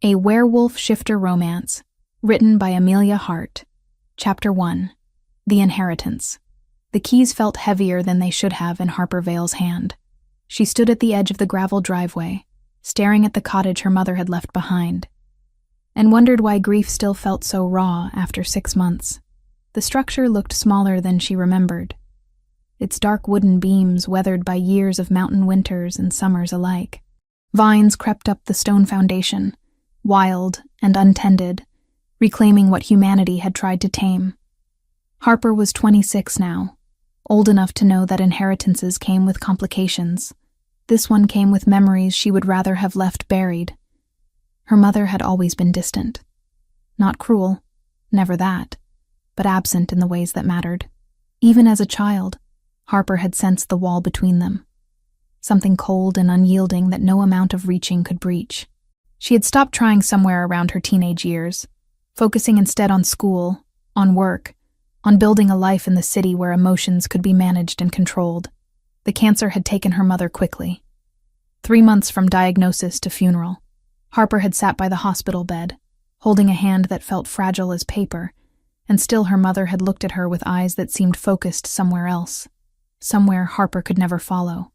A Werewolf Shifter Romance, written by Amelia Hart. Chapter 1. The Inheritance. The keys felt heavier than they should have in Harper Vale's hand. She stood at the edge of the gravel driveway, staring at the cottage her mother had left behind, and wondered why grief still felt so raw after 6 months. The structure looked smaller than she remembered, its dark wooden beams weathered by years of mountain winters and summers alike. Vines crept up the stone foundation, wild and untended, reclaiming what humanity had tried to tame. Harper was 26 now, old enough to know that inheritances came with complications. This one came with memories she would rather have left buried. Her mother had always been distant. Not cruel, never that, but absent in the ways that mattered. Even as a child, Harper had sensed the wall between them, something cold and unyielding that no amount of reaching could breach. She had stopped trying somewhere around her teenage years, focusing instead on school, on work, on building a life in the city where emotions could be managed and controlled. The cancer had taken her mother quickly. 3 months from diagnosis to funeral. Harper had sat by the hospital bed, holding a hand that felt fragile as paper, and still her mother had looked at her with eyes that seemed focused somewhere else, somewhere Harper could never follow.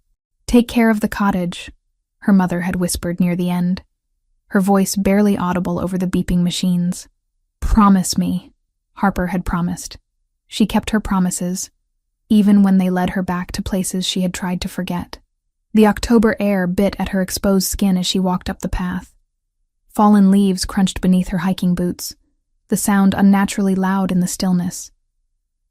"Take care of the cottage," her mother had whispered near the end, her voice barely audible over the beeping machines. "Promise me," Harper had promised. She kept her promises, even when they led her back to places she had tried to forget. The October air bit at her exposed skin as she walked up the path. Fallen leaves crunched beneath her hiking boots, the sound unnaturally loud in the stillness.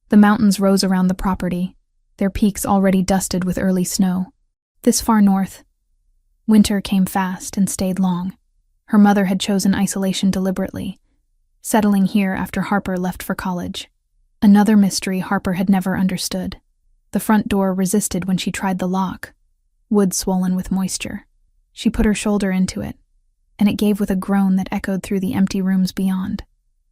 The mountains rose around the property, their peaks already dusted with early snow. This far north, winter came fast and stayed long. Her mother had chosen isolation deliberately, settling here after Harper left for college. Another mystery Harper had never understood. The front door resisted when she tried the lock, wood swollen with moisture. She put her shoulder into it, and it gave with a groan that echoed through the empty rooms beyond.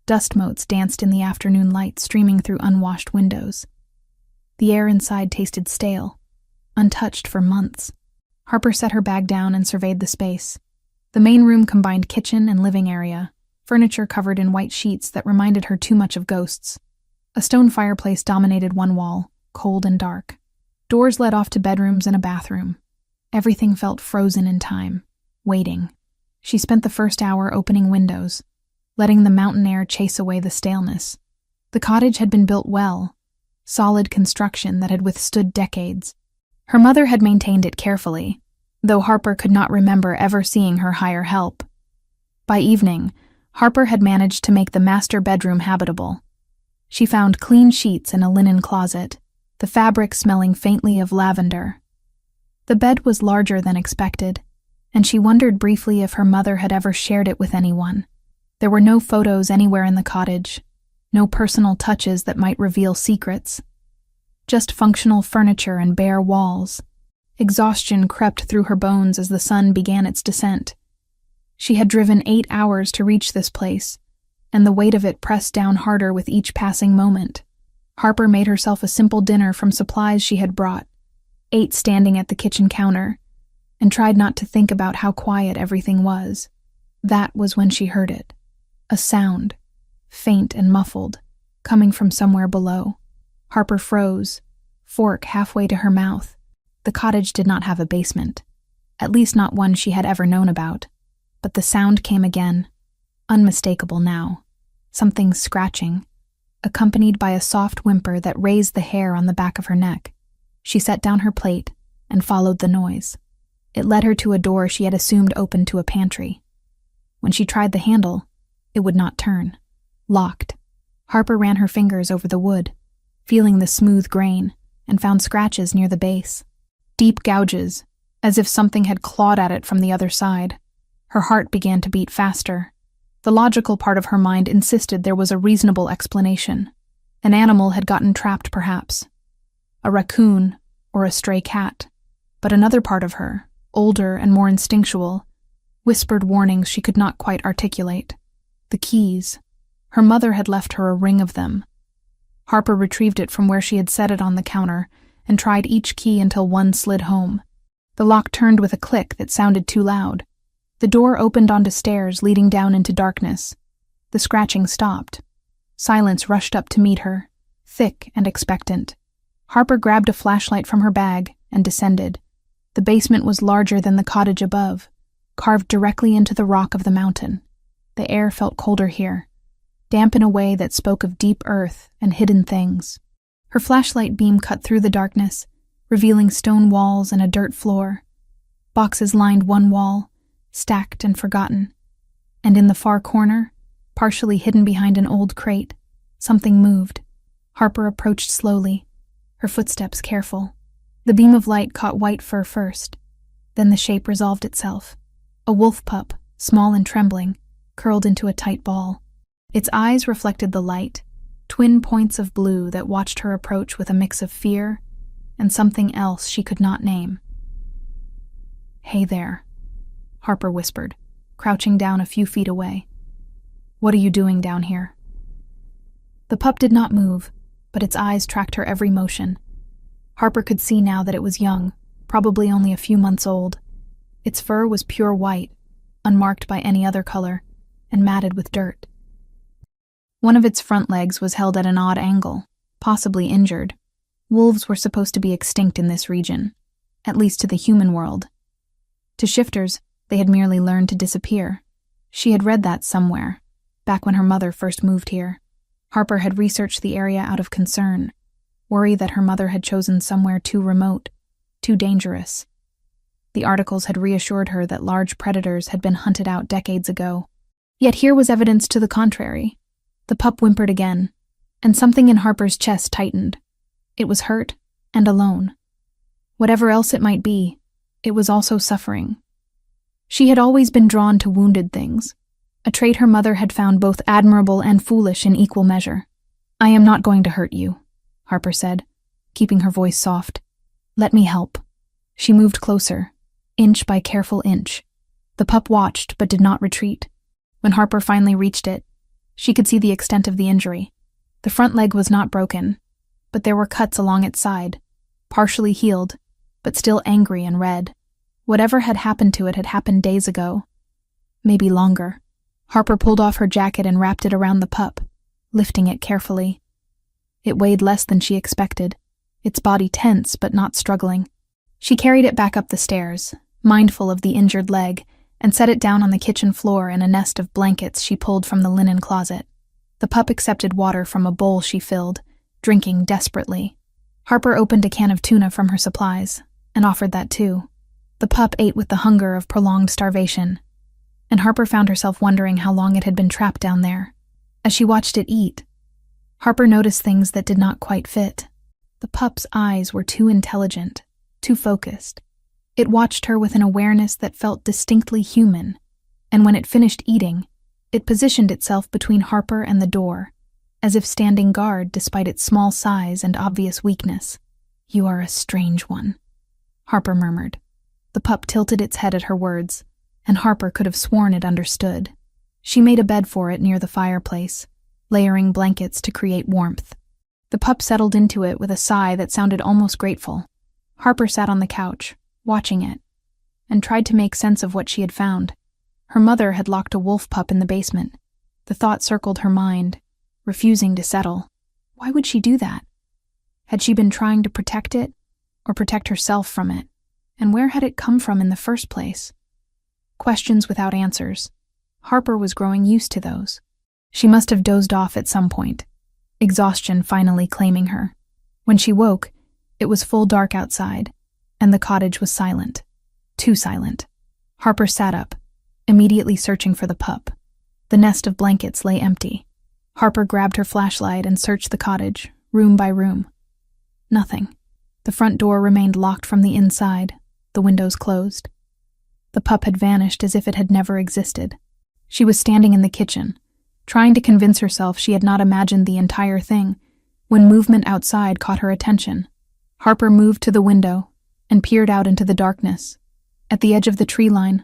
Dust motes danced in the afternoon light streaming through unwashed windows. The air inside tasted stale, untouched for months. Harper set her bag down and surveyed the space. The main room combined kitchen and living area, furniture covered in white sheets that reminded her too much of ghosts. A stone fireplace dominated one wall, cold and dark. Doors led off to bedrooms and a bathroom. Everything felt frozen in time, waiting. She spent the first hour opening windows, letting the mountain air chase away the staleness. The cottage had been built well, solid construction that had withstood decades. Her mother had maintained it carefully, though Harper could not remember ever seeing her hire help. By evening, Harper had managed to make the master bedroom habitable. She found clean sheets in a linen closet, the fabric smelling faintly of lavender. The bed was larger than expected, and she wondered briefly if her mother had ever shared it with anyone. There were no photos anywhere in the cottage, no personal touches that might reveal secrets. Just functional furniture and bare walls. Exhaustion crept through her bones as the sun began its descent. She had driven 8 hours to reach this place, and the weight of it pressed down harder with each passing moment. Harper made herself a simple dinner from supplies she had brought, ate standing at the kitchen counter, and tried not to think about how quiet everything was. That was when she heard it. A sound, faint and muffled, coming from somewhere below. Harper froze, fork halfway to her mouth. The cottage did not have a basement, at least not one she had ever known about. But the sound came again, unmistakable now. Something scratching, accompanied by a soft whimper that raised the hair on the back of her neck. She set down her plate and followed the noise. It led her to a door she had assumed opened to a pantry. When she tried the handle, it would not turn. Locked. Harper ran her fingers over the wood, feeling the smooth grain, and found scratches near the base. Deep gouges, as if something had clawed at it from the other side. Her heart began to beat faster. The logical part of her mind insisted there was a reasonable explanation. An animal had gotten trapped, perhaps. A raccoon or a stray cat. But another part of her, older and more instinctual, whispered warnings she could not quite articulate. The keys. Her mother had left her a ring of them. Harper retrieved it from where she had set it on the counter and tried each key until one slid home. The lock turned with a click that sounded too loud. The door opened onto stairs leading down into darkness. The scratching stopped. Silence rushed up to meet her, thick and expectant. Harper grabbed a flashlight from her bag and descended. The basement was larger than the cottage above, carved directly into the rock of the mountain. The air felt colder here, damp in a way that spoke of deep earth and hidden things. Her flashlight beam cut through the darkness, revealing stone walls and a dirt floor. Boxes lined one wall, stacked and forgotten. And in the far corner, partially hidden behind an old crate, something moved. Harper approached slowly, her footsteps careful. The beam of light caught white fur first. Then the shape resolved itself. A wolf pup, small and trembling, curled into a tight ball. Its eyes reflected the light, twin points of blue that watched her approach with a mix of fear and something else she could not name. "Hey there," Harper whispered, crouching down a few feet away. "What are you doing down here?" The pup did not move, but its eyes tracked her every motion. Harper could see now that it was young, probably only a few months old. Its fur was pure white, unmarked by any other color, and matted with dirt. One of its front legs was held at an odd angle, possibly injured. Wolves were supposed to be extinct in this region, at least to the human world. To shifters, they had merely learned to disappear. She had read that somewhere, back when her mother first moved here. Harper had researched the area out of concern, worry that her mother had chosen somewhere too remote, too dangerous. The articles had reassured her that large predators had been hunted out decades ago. Yet here was evidence to the contrary. The pup whimpered again, and something in Harper's chest tightened. It was hurt and alone. Whatever else it might be, it was also suffering. She had always been drawn to wounded things, a trait her mother had found both admirable and foolish in equal measure. "I am not going to hurt you," Harper said, keeping her voice soft. "Let me help." She moved closer, inch by careful inch. The pup watched but did not retreat. When Harper finally reached it, she could see the extent of the injury. The front leg was not broken, but there were cuts along its side, partially healed, but still angry and red. Whatever had happened to it had happened days ago, maybe longer. Harper pulled off her jacket and wrapped it around the pup, lifting it carefully. It weighed less than she expected, its body tense but not struggling. She carried it back up the stairs, mindful of the injured leg, and set it down on the kitchen floor in a nest of blankets she pulled from the linen closet. The pup accepted water from a bowl she filled, drinking desperately. Harper opened a can of tuna from her supplies, and offered that too. The pup ate with the hunger of prolonged starvation, and Harper found herself wondering how long it had been trapped down there. As she watched it eat, Harper noticed things that did not quite fit. The pup's eyes were too intelligent, too focused. It watched her with an awareness that felt distinctly human, and when it finished eating, it positioned itself between Harper and the door, as if standing guard despite its small size and obvious weakness. "You are a strange one," Harper murmured. The pup tilted its head at her words, and Harper could have sworn it understood. She made a bed for it near the fireplace, layering blankets to create warmth. The pup settled into it with a sigh that sounded almost grateful. Harper sat on the couch, watching it, and tried to make sense of what she had found. Her mother had locked a wolf pup in the basement. The thought circled her mind, refusing to settle. Why would she do that? Had she been trying to protect it, or protect herself from it? And where had it come from in the first place? Questions without answers. Harper was growing used to those. She must have dozed off at some point, exhaustion finally claiming her. When she woke, it was full dark outside, and the cottage was silent. Too silent. Harper sat up, immediately searching for the pup. The nest of blankets lay empty. Harper grabbed her flashlight and searched the cottage, room by room. Nothing. The front door remained locked from the inside, the windows closed. The pup had vanished as if it had never existed. She was standing in the kitchen, trying to convince herself she had not imagined the entire thing, when movement outside caught her attention. Harper moved to the window and peered out into the darkness. At the edge of the tree line,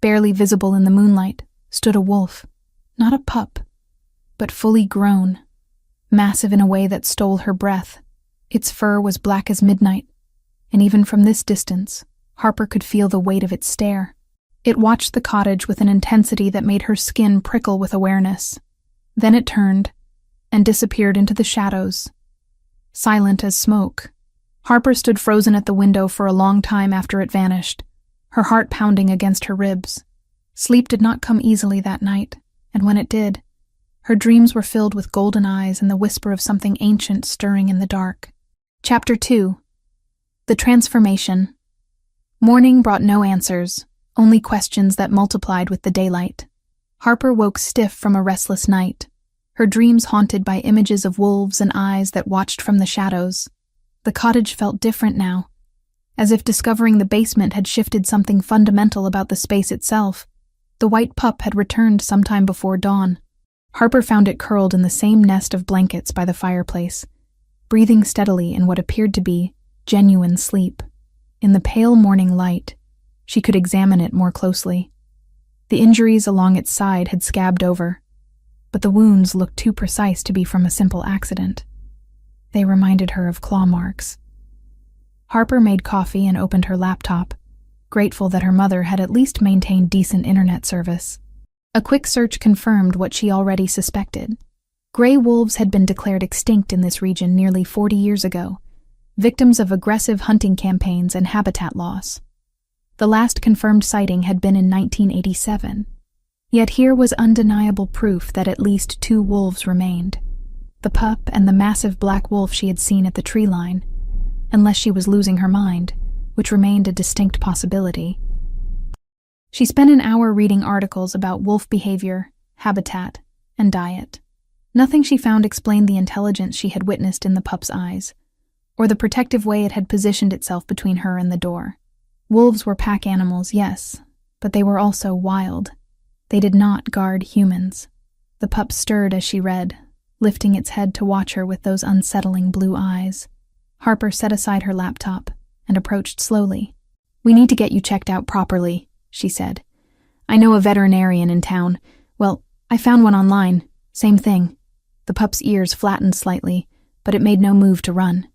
barely visible in the moonlight, stood a wolf. Not a pup, but fully grown, massive in a way that stole her breath. Its fur was black as midnight, and even from this distance, Harper could feel the weight of its stare. It watched the cottage with an intensity that made her skin prickle with awareness. Then it turned and disappeared into the shadows, silent as smoke. Harper stood frozen at the window for a long time after it vanished, her heart pounding against her ribs. Sleep did not come easily that night, and when it did, her dreams were filled with golden eyes and the whisper of something ancient stirring in the dark. Chapter 2. The Transformation. Morning brought no answers, only questions that multiplied with the daylight. Harper woke stiff from a restless night, her dreams haunted by images of wolves and eyes that watched from the shadows. The cottage felt different now, as if discovering the basement had shifted something fundamental about the space itself. The white pup had returned sometime before dawn. Harper found it curled in the same nest of blankets by the fireplace, breathing steadily in what appeared to be genuine sleep. In the pale morning light, she could examine it more closely. The injuries along its side had scabbed over, but the wounds looked too precise to be from a simple accident. They reminded her of claw marks. Harper made coffee and opened her laptop, grateful that her mother had at least maintained decent internet service. A quick search confirmed what she already suspected. Gray wolves had been declared extinct in this region nearly 40 years ago, victims of aggressive hunting campaigns and habitat loss. The last confirmed sighting had been in 1987. Yet here was undeniable proof that at least 2 wolves remained. The pup and the massive black wolf she had seen at the tree line, unless she was losing her mind, which remained a distinct possibility. She spent an hour reading articles about wolf behavior, habitat, and diet. Nothing she found explained the intelligence she had witnessed in the pup's eyes, or the protective way it had positioned itself between her and the door. Wolves were pack animals, yes, but they were also wild. They did not guard humans. The pup stirred as she read, lifting its head to watch her with those unsettling blue eyes. Harper set aside her laptop and approached slowly. "We need to get you checked out properly," she said. "I know a veterinarian in town. Well, I found one online. Same thing." The pup's ears flattened slightly, but it made no move to run.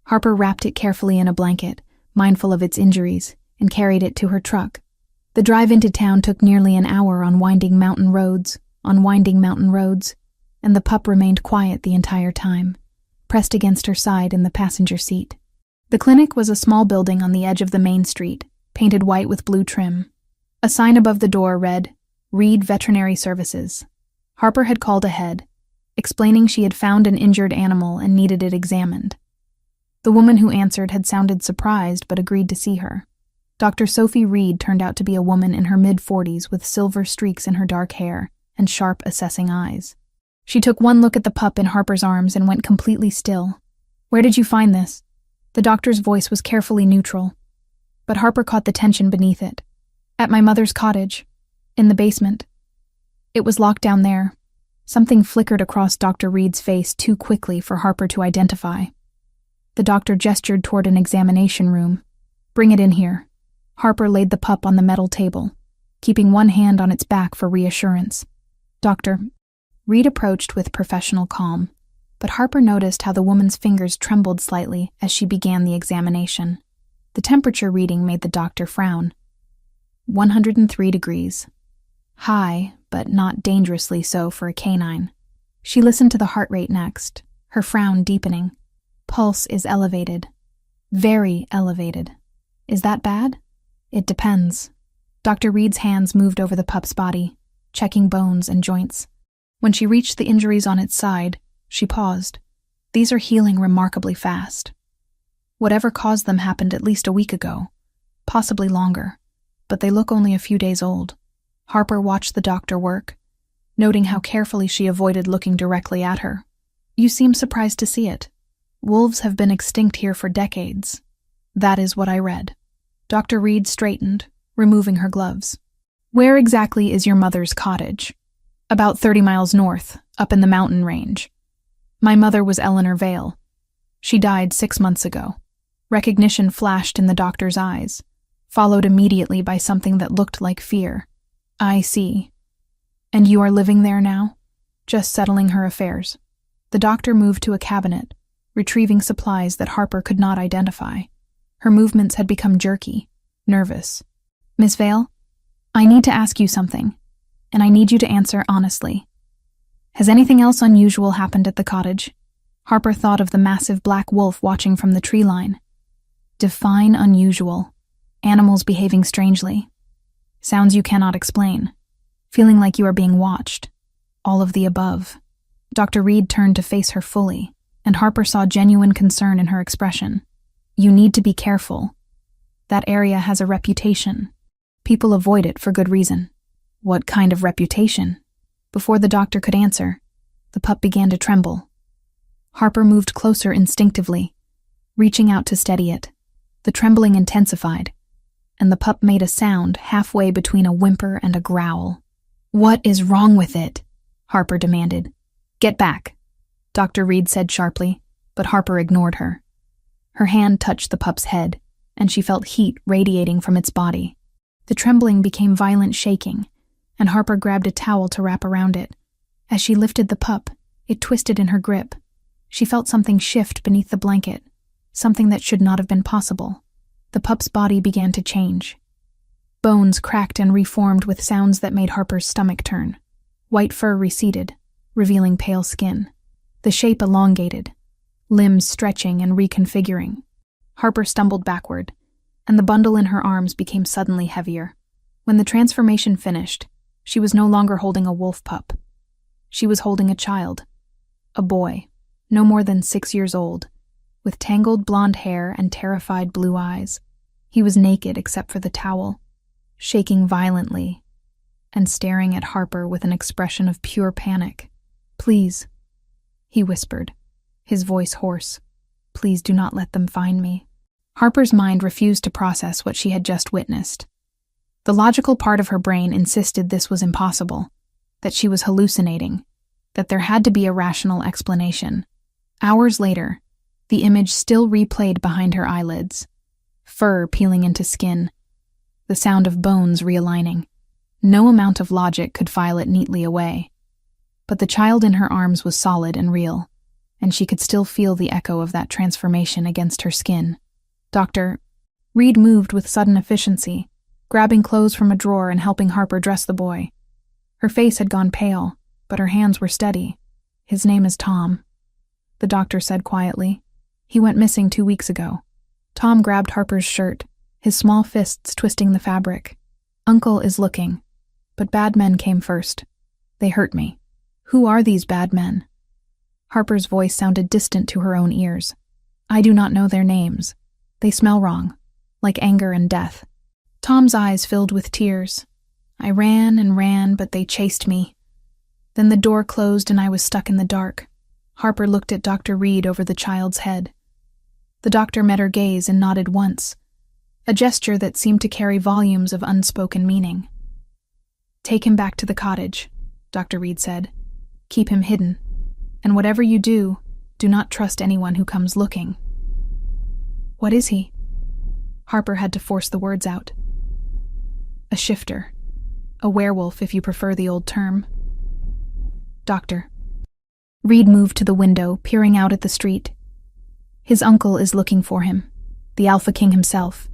Harper wrapped it carefully in a blanket, mindful of its injuries, and carried it to her truck. The drive into town took nearly an hour on winding mountain roads, and the pup remained quiet the entire time, pressed against her side in the passenger seat. The clinic was a small building on the edge of the main street, painted white with blue trim. A sign above the door read, "Reed Veterinary Services." Harper had called ahead, explaining she had found an injured animal and needed it examined. The woman who answered had sounded surprised but agreed to see her. Dr. Sophie Reed turned out to be a woman in her mid-40s with silver streaks in her dark hair and sharp, assessing eyes. She took one look at the pup in Harper's arms and went completely still. "Where did you find this?" The doctor's voice was carefully neutral, but Harper caught the tension beneath it. "At my mother's cottage, in the basement. It was locked down there." Something flickered across Dr. Reed's face too quickly for Harper to identify. The doctor gestured toward an examination room. "Bring it in here." Harper laid the pup on the metal table, keeping one hand on its back for reassurance. "Doctor." Reed approached with professional calm, but Harper noticed how the woman's fingers trembled slightly as she began the examination. The temperature reading made the doctor frown. 103 degrees. High, but not dangerously so for a canine. She listened to the heart rate next, her frown deepening. "Pulse is elevated. Very elevated. Is that bad?" "It depends." Dr. Reed's hands moved over the pup's body, checking bones and joints. When she reached the injuries on its side, she paused. "These are healing remarkably fast. Whatever caused them happened at least a week ago, possibly longer, but they look only a few days old." Harper watched the doctor work, noting how carefully she avoided looking directly at her. "You seem surprised to see it. Wolves have been extinct here for decades. That is what I read." Dr. Reed straightened, removing her gloves. "Where exactly is your mother's cottage?" "About 30 miles north, up in the mountain range. My mother was Eleanor Vale. She died 6 months ago." Recognition flashed in the doctor's eyes, followed immediately by something that looked like fear. "I see. And you are living there now? Just settling her affairs?" The doctor moved to a cabinet, retrieving supplies that Harper could not identify. Her movements had become jerky, nervous. "Miss Vale?" I need to ask you something, and I need you to answer honestly. Has anything else unusual happened at the cottage? Harper thought of the massive black wolf watching from the tree line. Define unusual. Animals behaving strangely. Sounds you cannot explain. Feeling like you are being watched. All of the above. Dr. Reed turned to face her fully, and Harper saw genuine concern in her expression. You need to be careful. That area has a reputation. People avoid it for good reason. What kind of reputation? Before the doctor could answer, the pup began to tremble. Harper moved closer instinctively, reaching out to steady it. The trembling intensified, and the pup made a sound halfway between a whimper and a growl. What is wrong with it? Harper demanded. Get back, Dr. Reed said sharply, but Harper ignored her. Her hand touched the pup's head, and she felt heat radiating from its body. The trembling became violent shaking, and Harper grabbed a towel to wrap around it. As she lifted the pup, it twisted in her grip. She felt something shift beneath the blanket, something that should not have been possible. The pup's body began to change. Bones cracked and reformed with sounds that made Harper's stomach turn. White fur receded, revealing pale skin. The shape elongated, limbs stretching and reconfiguring. Harper stumbled backward, and the bundle in her arms became suddenly heavier. When the transformation finished, she was no longer holding a wolf pup. She was holding a child. A boy, no more than 6 years old, with tangled blonde hair and terrified blue eyes. He was naked except for the towel, shaking violently, and staring at Harper with an expression of pure panic. Please, he whispered, his voice hoarse. Please do not let them find me. Harper's mind refused to process what she had just witnessed. The logical part of her brain insisted this was impossible, that she was hallucinating, that there had to be a rational explanation. Hours later, the image still replayed behind her eyelids, fur peeling into skin, the sound of bones realigning. No amount of logic could file it neatly away. But the child in her arms was solid and real, and she could still feel the echo of that transformation against her skin. Dr. Reed moved with sudden efficiency, grabbing clothes from a drawer and helping Harper dress the boy. Her face had gone pale, but her hands were steady. His name is Tom, the doctor said quietly. He went missing 2 weeks ago. Tom grabbed Harper's shirt, his small fists twisting the fabric. Uncle is looking, but bad men came first. They hurt me. Who are these bad men? Harper's voice sounded distant to her own ears. I do not know their names. They smell wrong, like anger and death. Tom's eyes filled with tears. I ran and ran, but they chased me. Then the door closed and I was stuck in the dark. Harper looked at Dr. Reed over the child's head. The doctor met her gaze and nodded once, a gesture that seemed to carry volumes of unspoken meaning. Take him back to the cottage, Dr. Reed said. Keep him hidden, and whatever you do, do not trust anyone who comes looking. What is he? Harper had to force the words out. A shifter. A werewolf, if you prefer the old term. Doctor. Reed moved to the window, peering out at the street. His uncle is looking for him, the Alpha King himself,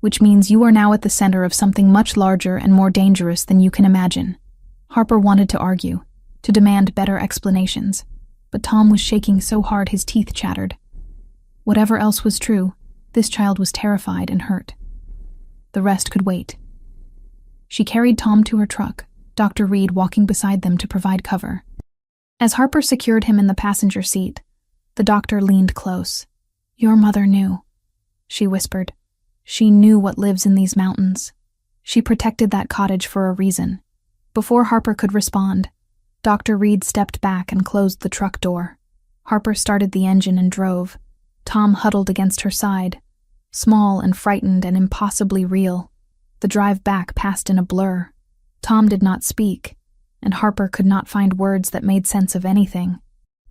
which means you are now at the center of something much larger and more dangerous than you can imagine. Harper wanted to argue, to demand better explanations, but Tom was shaking so hard his teeth chattered. Whatever else was true, this child was terrified and hurt. The rest could wait. She carried Tom to her truck, Dr. Reed walking beside them to provide cover. As Harper secured him in the passenger seat, the doctor leaned close. Your mother knew, she whispered. She knew what lives in these mountains. She protected that cottage for a reason. Before Harper could respond, Dr. Reed stepped back and closed the truck door. Harper started the engine and drove. Tom huddled against her side, small and frightened and impossibly real. The drive back passed in a blur. Tom did not speak, and Harper could not find words that made sense of anything.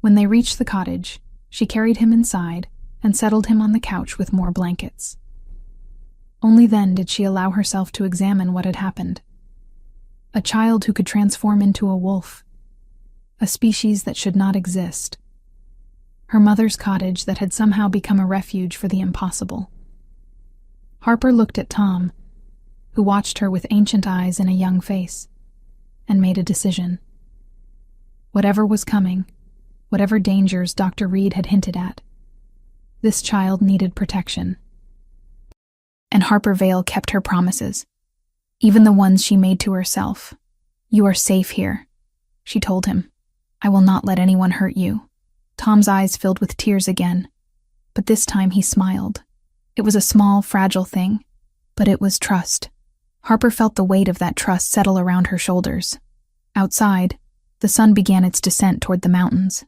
When they reached the cottage, she carried him inside and settled him on the couch with more blankets. Only then did she allow herself to examine what had happened. A child who could transform into a wolf. A species that should not exist. Her mother's cottage that had somehow become a refuge for the impossible. Harper looked at Tom, who watched her with ancient eyes in a young face, and made a decision. Whatever was coming, whatever dangers Dr. Reed had hinted at, this child needed protection. And Harper Vale kept her promises, even the ones she made to herself. "You are safe here," she told him. "I will not let anyone hurt you." Tom's eyes filled with tears again, but this time he smiled. It was a small, fragile thing, but it was trust. Harper felt the weight of that trust settle around her shoulders. Outside, the sun began its descent toward the mountains.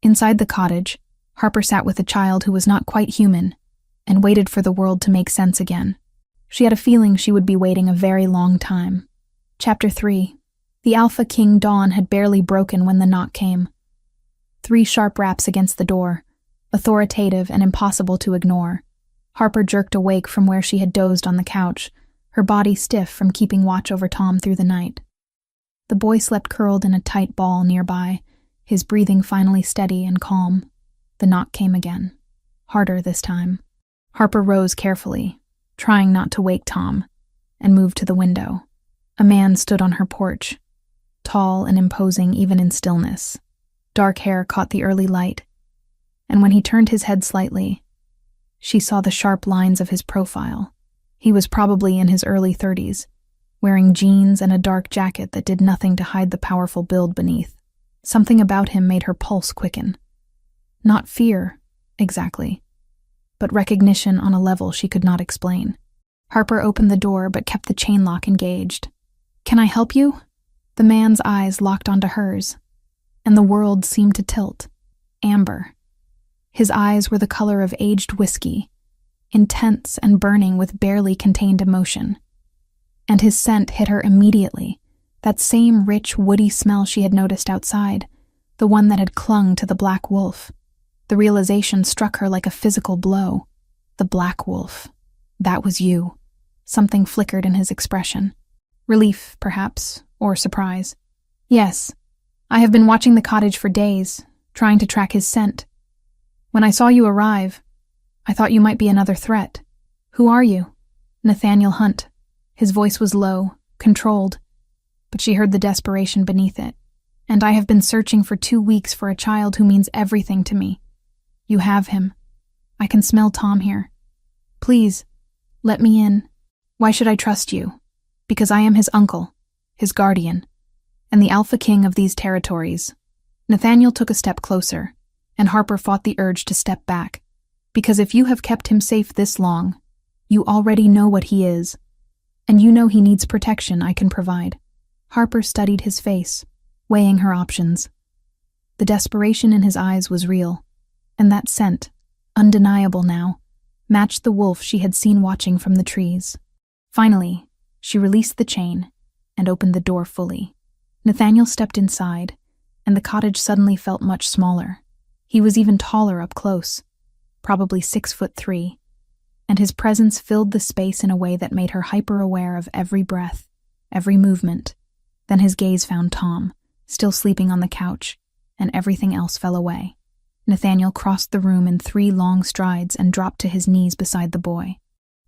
Inside the cottage, Harper sat with a child who was not quite human and waited for the world to make sense again. She had a feeling she would be waiting a very long time. Chapter 3. The Alpha King dawn had barely broken when the knock came. 3 sharp raps against the door, authoritative and impossible to ignore. Harper jerked awake from where she had dozed on the couch, her body stiff from keeping watch over Tom through the night. The boy slept curled in a tight ball nearby, his breathing finally steady and calm. The knock came again, harder this time. Harper rose carefully, trying not to wake Tom, and moved to the window. A man stood on her porch, tall and imposing even in stillness. Dark hair caught the early light, and when he turned his head slightly, she saw the sharp lines of his profile. He was probably in his early 30s, wearing jeans and a dark jacket that did nothing to hide the powerful build beneath. Something about him made her pulse quicken. Not fear, exactly, but recognition on a level she could not explain. Harper opened the door but kept the chain lock engaged. "Can I help you?" The man's eyes locked onto hers, and the world seemed to tilt. Amber. His eyes were the color of aged whiskey, intense and burning with barely contained emotion. And his scent hit her immediately, that same rich, woody smell she had noticed outside, the one that had clung to the black wolf. The realization struck her like a physical blow. The black wolf. That was you. Something flickered in his expression. Relief, perhaps, or surprise. "Yes, I have been watching the cottage for days, trying to track his scent. When I saw you arrive, I thought you might be another threat. Who are you?" "Nathaniel Hunt." His voice was low, controlled, but she heard the desperation beneath it. "And I have been searching for 2 weeks for a child who means everything to me. You have him. I can smell Tom here. Please, let me in." "Why should I trust you?" "Because I am his uncle, his guardian, and the Alpha King of these territories." Nathaniel took a step closer, and Harper fought the urge to step back. "Because if you have kept him safe this long, you already know what he is, and you know he needs protection I can provide." Harper studied his face, weighing her options. The desperation in his eyes was real, and that scent, undeniable now, matched the wolf she had seen watching from the trees. Finally, she released the chain and opened the door fully. Nathaniel stepped inside, and the cottage suddenly felt much smaller. He was even taller up close, probably 6'3", and his presence filled the space in a way that made her hyper-aware of every breath, every movement. Then his gaze found Tom, still sleeping on the couch, and everything else fell away. Nathaniel crossed the room in 3 long strides and dropped to his knees beside the boy.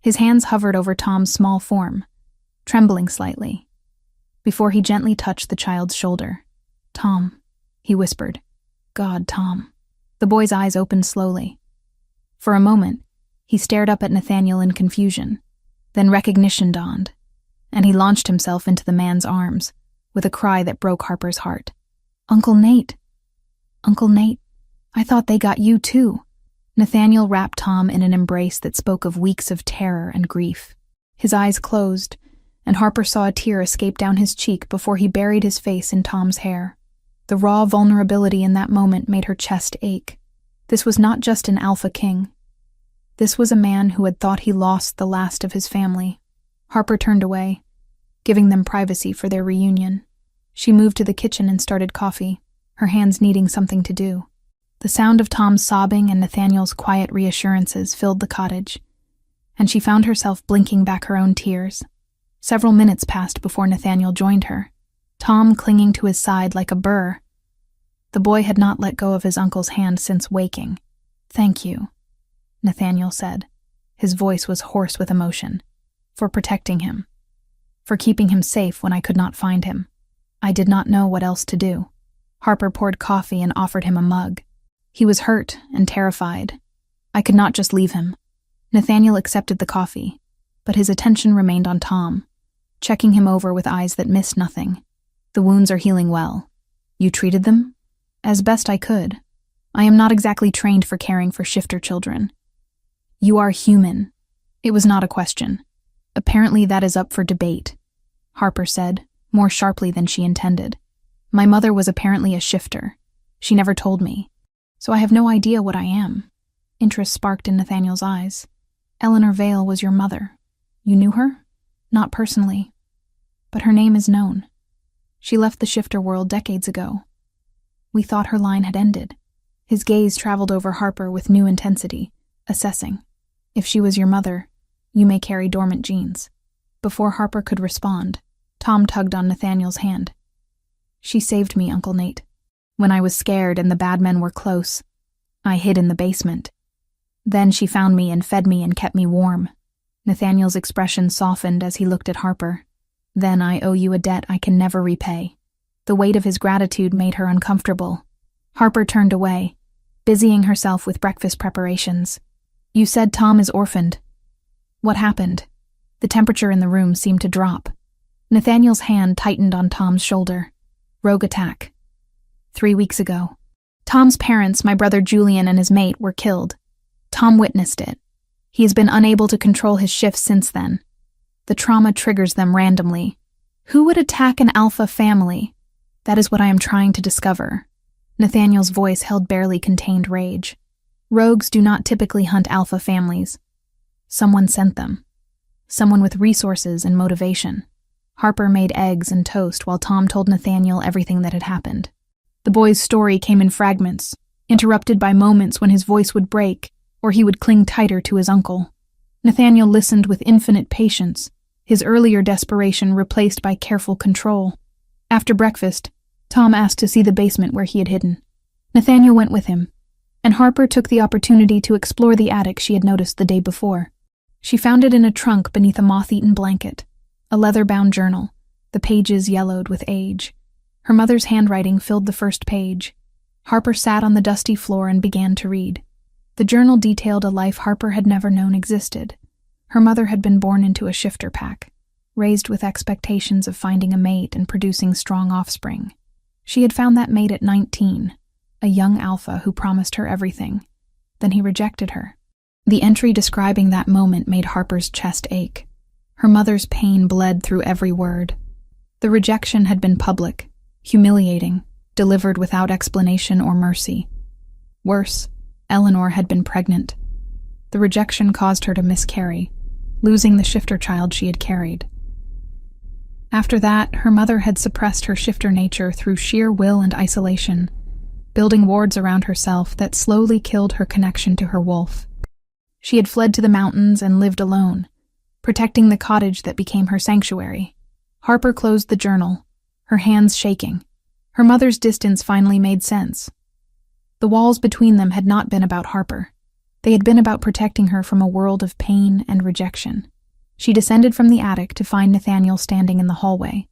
His hands hovered over Tom's small form, trembling slightly, before he gently touched the child's shoulder. "Tom," he whispered. "God, Tom." The boy's eyes opened slowly. For a moment, he stared up at Nathaniel in confusion. Then recognition dawned, and he launched himself into the man's arms, with a cry that broke Harper's heart. "Uncle Nate! Uncle Nate! I thought they got you too." Nathaniel wrapped Tom in an embrace that spoke of weeks of terror and grief. His eyes closed, and Harper saw a tear escape down his cheek before he buried his face in Tom's hair. The raw vulnerability in that moment made her chest ache. This was not just an Alpha King. This was a man who had thought he lost the last of his family. Harper turned away, giving them privacy for their reunion. She moved to the kitchen and started coffee, her hands needing something to do. The sound of Tom's sobbing and Nathaniel's quiet reassurances filled the cottage, and she found herself blinking back her own tears. Several minutes passed before Nathaniel joined her, Tom clinging to his side like a burr. The boy had not let go of his uncle's hand since waking. "Thank you," Nathaniel said. His voice was hoarse with emotion. "For protecting him." for keeping him safe when I could not find him. I did not know what else to do. Harper poured coffee and offered him a mug. He was hurt and terrified. I could not just leave him. Nathaniel accepted the coffee, but his attention remained on Tom, checking him over with eyes that missed nothing. The wounds are healing well. You treated them? As best I could. I am not exactly trained for caring for shifter children. You are human. It was not a question. Apparently that is up for debate, Harper said, more sharply than she intended. My mother was apparently a shifter. She never told me, so I have no idea what I am. Interest sparked in Nathaniel's eyes. Eleanor Vale was your mother. You knew her? Not personally, but her name is known. She left the shifter world decades ago. We thought her line had ended. His gaze traveled over Harper with new intensity, assessing. If she was your mother, you may carry dormant genes. Before Harper could respond, Tom tugged on Nathaniel's hand. She saved me, Uncle Nate. When I was scared and the bad men were close, I hid in the basement. Then she found me and fed me and kept me warm. Nathaniel's expression softened as he looked at Harper. Then I owe you a debt I can never repay. The weight of his gratitude made her uncomfortable. Harper turned away, busying herself with breakfast preparations. You said Tom is orphaned. What happened? The temperature in the room seemed to drop. Nathaniel's hand tightened on Tom's shoulder. Rogue attack. 3 weeks ago. Tom's parents, my brother Julian and his mate, were killed. Tom witnessed it. He has been unable to control his shifts since then. The trauma triggers them randomly. Who would attack an alpha family? That is what I am trying to discover. Nathaniel's voice held barely contained rage. Rogues do not typically hunt alpha families. Someone sent them. Someone with resources and motivation. Harper made eggs and toast while Tom told Nathaniel everything that had happened. The boy's story came in fragments, interrupted by moments when his voice would break or he would cling tighter to his uncle. Nathaniel listened with infinite patience, his earlier desperation replaced by careful control. After breakfast, Tom asked to see the basement where he had hidden. Nathaniel went with him, and Harper took the opportunity to explore the attic she had noticed the day before. She found it in a trunk beneath a moth-eaten blanket, a leather-bound journal, the pages yellowed with age. Her mother's handwriting filled the first page. Harper sat on the dusty floor and began to read. The journal detailed a life Harper had never known existed. Her mother had been born into a shifter pack, raised with expectations of finding a mate and producing strong offspring. She had found that mate at 19, a young alpha who promised her everything. Then he rejected her. The entry describing that moment made Harper's chest ache. Her mother's pain bled through every word. The rejection had been public, humiliating, delivered without explanation or mercy. Worse, Eleanor had been pregnant. The rejection caused her to miscarry, losing the shifter child she had carried. After that, her mother had suppressed her shifter nature through sheer will and isolation, building wards around herself that slowly killed her connection to her wolf. She had fled to the mountains and lived alone, protecting the cottage that became her sanctuary. Harper closed the journal, her hands shaking. Her mother's distance finally made sense. The walls between them had not been about Harper. They had been about protecting her from a world of pain and rejection. She descended from the attic to find Nathaniel standing in the hallway,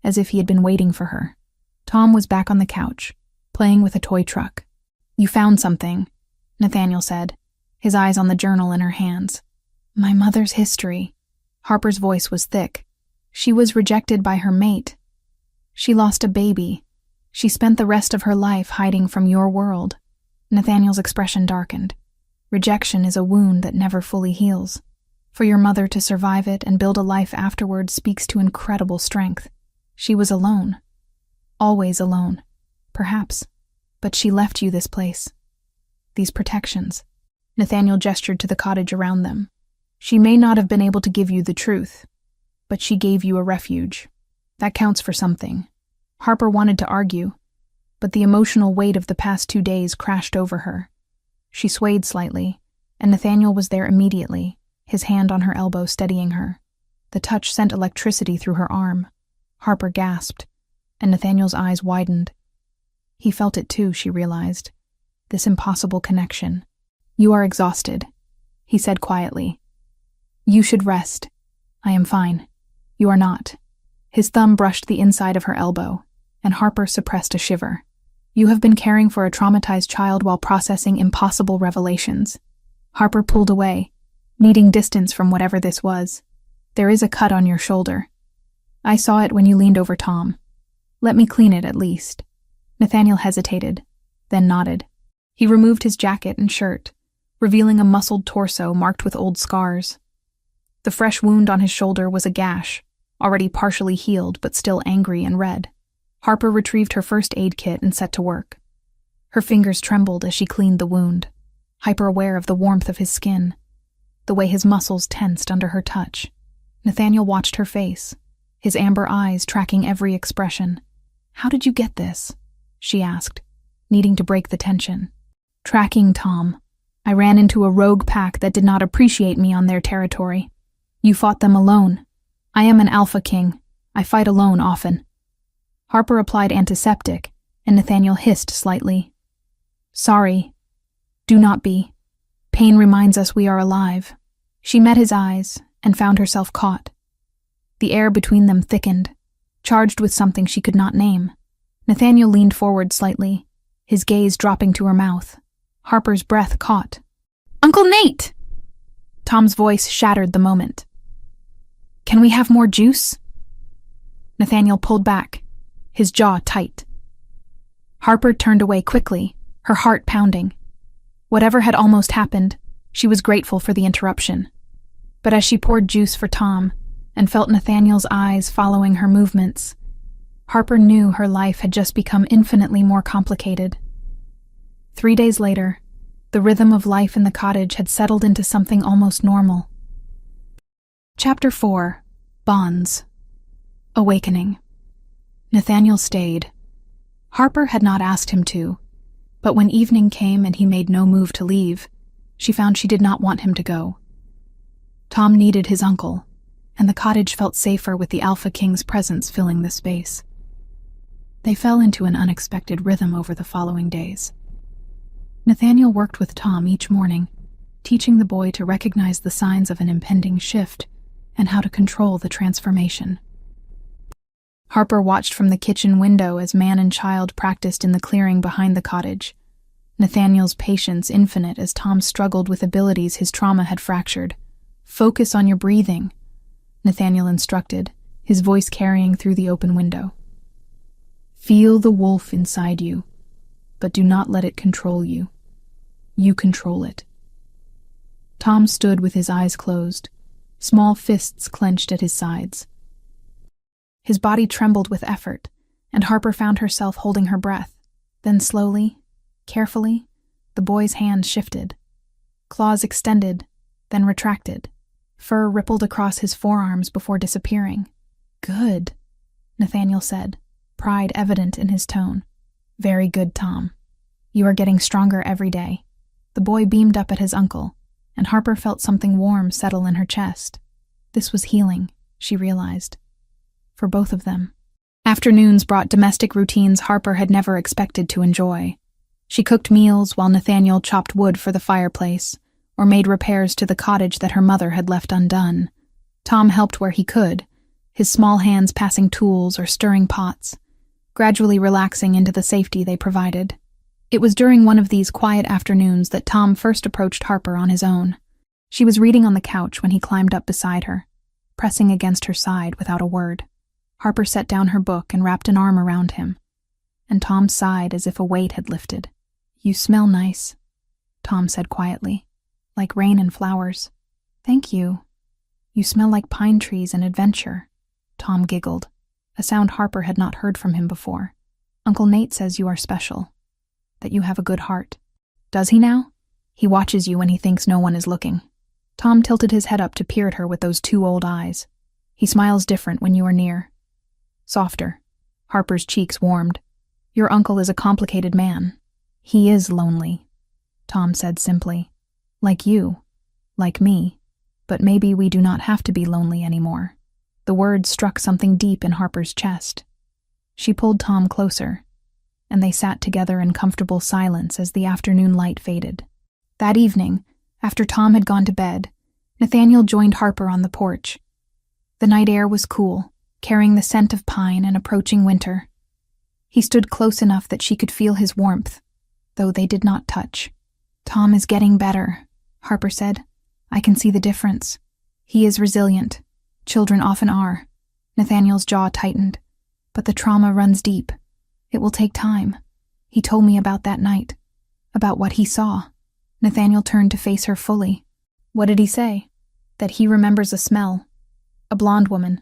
as if he had been waiting for her. Tom was back on the couch, playing with a toy truck. You found something, Nathaniel said, his eyes on the journal in her hands. My mother's history. Harper's voice was thick. She was rejected by her mate. She lost a baby. She spent the rest of her life hiding from your world. Nathaniel's expression darkened. Rejection is a wound that never fully heals. For your mother to survive it and build a life afterward speaks to incredible strength. She was alone. Always alone. Perhaps. But she left you this place. These protections. Nathaniel gestured to the cottage around them. She may not have been able to give you the truth, but she gave you a refuge. That counts for something. Harper wanted to argue, but the emotional weight of the past 2 days crashed over her. She swayed slightly, and Nathaniel was there immediately, his hand on her elbow steadying her. The touch sent electricity through her arm. Harper gasped, and Nathaniel's eyes widened. He felt it too, she realized. This impossible connection. You are exhausted, he said quietly. You should rest. I am fine. You are not. His thumb brushed the inside of her elbow, and Harper suppressed a shiver. You have been caring for a traumatized child while processing impossible revelations. Harper pulled away, needing distance from whatever this was. There is a cut on your shoulder. I saw it when you leaned over Tom. Let me clean it at least. Nathaniel hesitated, then nodded. He removed his jacket and shirt, revealing a muscled torso marked with old scars. The fresh wound on his shoulder was a gash, already partially healed but still angry and red. Harper retrieved her first aid kit and set to work. Her fingers trembled as she cleaned the wound, hyper-aware of the warmth of his skin, the way his muscles tensed under her touch. Nathaniel watched her face, his amber eyes tracking every expression. How did you get this? She asked, needing to break the tension. Tracking Tom. I ran into a rogue pack that did not appreciate me on their territory. You fought them alone. I am an alpha king. I fight alone often. Harper applied antiseptic, and Nathaniel hissed slightly. Sorry. Do not be. Pain reminds us we are alive. She met his eyes and found herself caught. The air between them thickened, charged with something she could not name. Nathaniel leaned forward slightly, his gaze dropping to her mouth. Harper's breath caught. Uncle Nate! Tom's voice shattered the moment. Can we have more juice? Nathaniel pulled back, his jaw tight. Harper turned away quickly, her heart pounding. Whatever had almost happened, she was grateful for the interruption. But as she poured juice for Tom and felt Nathaniel's eyes following her movements, Harper knew her life had just become infinitely more complicated. 3 days later, the rhythm of life in the cottage had settled into something almost normal. Chapter 4. Bonds. Awakening. Nathaniel stayed. Harper had not asked him to, but when evening came and he made no move to leave, she found she did not want him to go. Tom needed his uncle, and the cottage felt safer with the Alpha King's presence filling the space. They fell into an unexpected rhythm over the following days. Nathaniel worked with Tom each morning, teaching the boy to recognize the signs of an impending shift and how to control the transformation. Harper watched from the kitchen window as man and child practiced in the clearing behind the cottage, Nathaniel's patience infinite as Tom struggled with abilities his trauma had fractured. Focus on your breathing, Nathaniel instructed, his voice carrying through the open window. Feel the wolf inside you, but do not let it control you. You control it. Tom stood with his eyes closed, small fists clenched at his sides. His body trembled with effort, and Harper found herself holding her breath. Then slowly, carefully, the boy's hand shifted. Claws extended, then retracted. Fur rippled across his forearms before disappearing. Good, Nathaniel said, pride evident in his tone. Very good, Tom. You are getting stronger every day. The boy beamed up at his uncle, and Harper felt something warm settle in her chest. This was healing, she realized. For both of them. Afternoons brought domestic routines Harper had never expected to enjoy. She cooked meals while Nathaniel chopped wood for the fireplace, or made repairs to the cottage that her mother had left undone. Tom helped where he could, his small hands passing tools or stirring pots, gradually relaxing into the safety they provided. It was during one of these quiet afternoons that Tom first approached Harper on his own. She was reading on the couch when he climbed up beside her, pressing against her side without a word. Harper set down her book and wrapped an arm around him, and Tom sighed as if a weight had lifted. You smell nice, Tom said quietly, like rain and flowers. Thank you. You smell like pine trees and adventure, Tom giggled, a sound Harper had not heard from him before. Uncle Nate says you are special, that you have a good heart. Does he now? He watches you when he thinks no one is looking. Tom tilted his head up to peer at her with those two old eyes. He smiles different when you are near. Softer. Harper's cheeks warmed. Your uncle is a complicated man. He is lonely, Tom said simply. Like you. Like me. But maybe we do not have to be lonely anymore. The words struck something deep in Harper's chest. She pulled Tom closer, and they sat together in comfortable silence as the afternoon light faded. That evening, after Tom had gone to bed, Nathaniel joined Harper on the porch. The night air was cool, carrying the scent of pine and approaching winter. He stood close enough that she could feel his warmth, though they did not touch. "Tom is getting better," Harper said. "I can see the difference. He is resilient. Children often are." Nathaniel's jaw tightened. "But the trauma runs deep. It will take time. He told me about that night, about what he saw." Nathaniel turned to face her fully. "What did he say?" "That he remembers a smell. A blonde woman.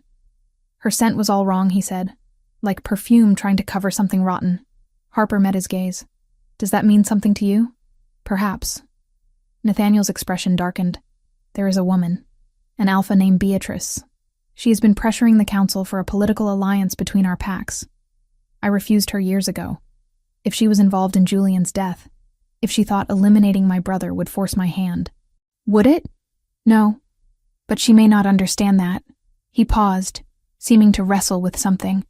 Her scent was all wrong," he said. "Like perfume trying to cover something rotten." Harper met his gaze. "Does that mean something to you?" "Perhaps." Nathaniel's expression darkened. "There is a woman, an alpha named Beatrice. She has been pressuring the council for a political alliance between our packs. I refused her years ago. If she was involved in Julian's death, if she thought eliminating my brother would force my hand." "Would it?" "No. But she may not understand that." He paused, seeming to wrestle with something.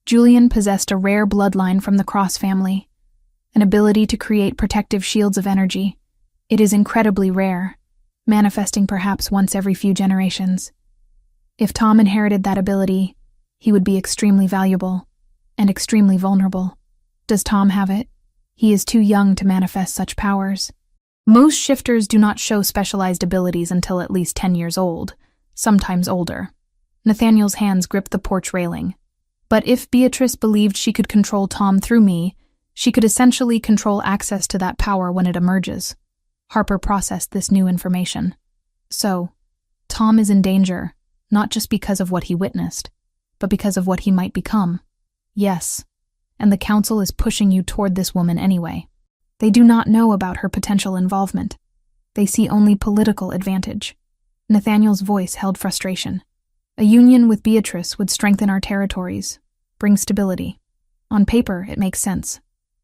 Julian possessed a rare bloodline from the Cross family, an ability to create protective shields of energy. It is incredibly rare, manifesting perhaps once every few generations. If Tom inherited that ability, he would be extremely valuable and extremely vulnerable. Does Tom have it? He is too young to manifest such powers. Most shifters do not show specialized abilities until at least 10 years old, sometimes older. Nathaniel's hands gripped the porch railing. But if Beatrice believed she could control Tom through me, she could essentially control access to that power when it emerges. Harper processed this new information. So, Tom is in danger, not just because of what he witnessed, but because of what he might become. Yes, and the council is pushing you toward this woman anyway. They do not know about her potential involvement. They see only political advantage. Nathaniel's voice held frustration. A union with Beatrice would strengthen our territories, bring stability. On paper, it makes sense.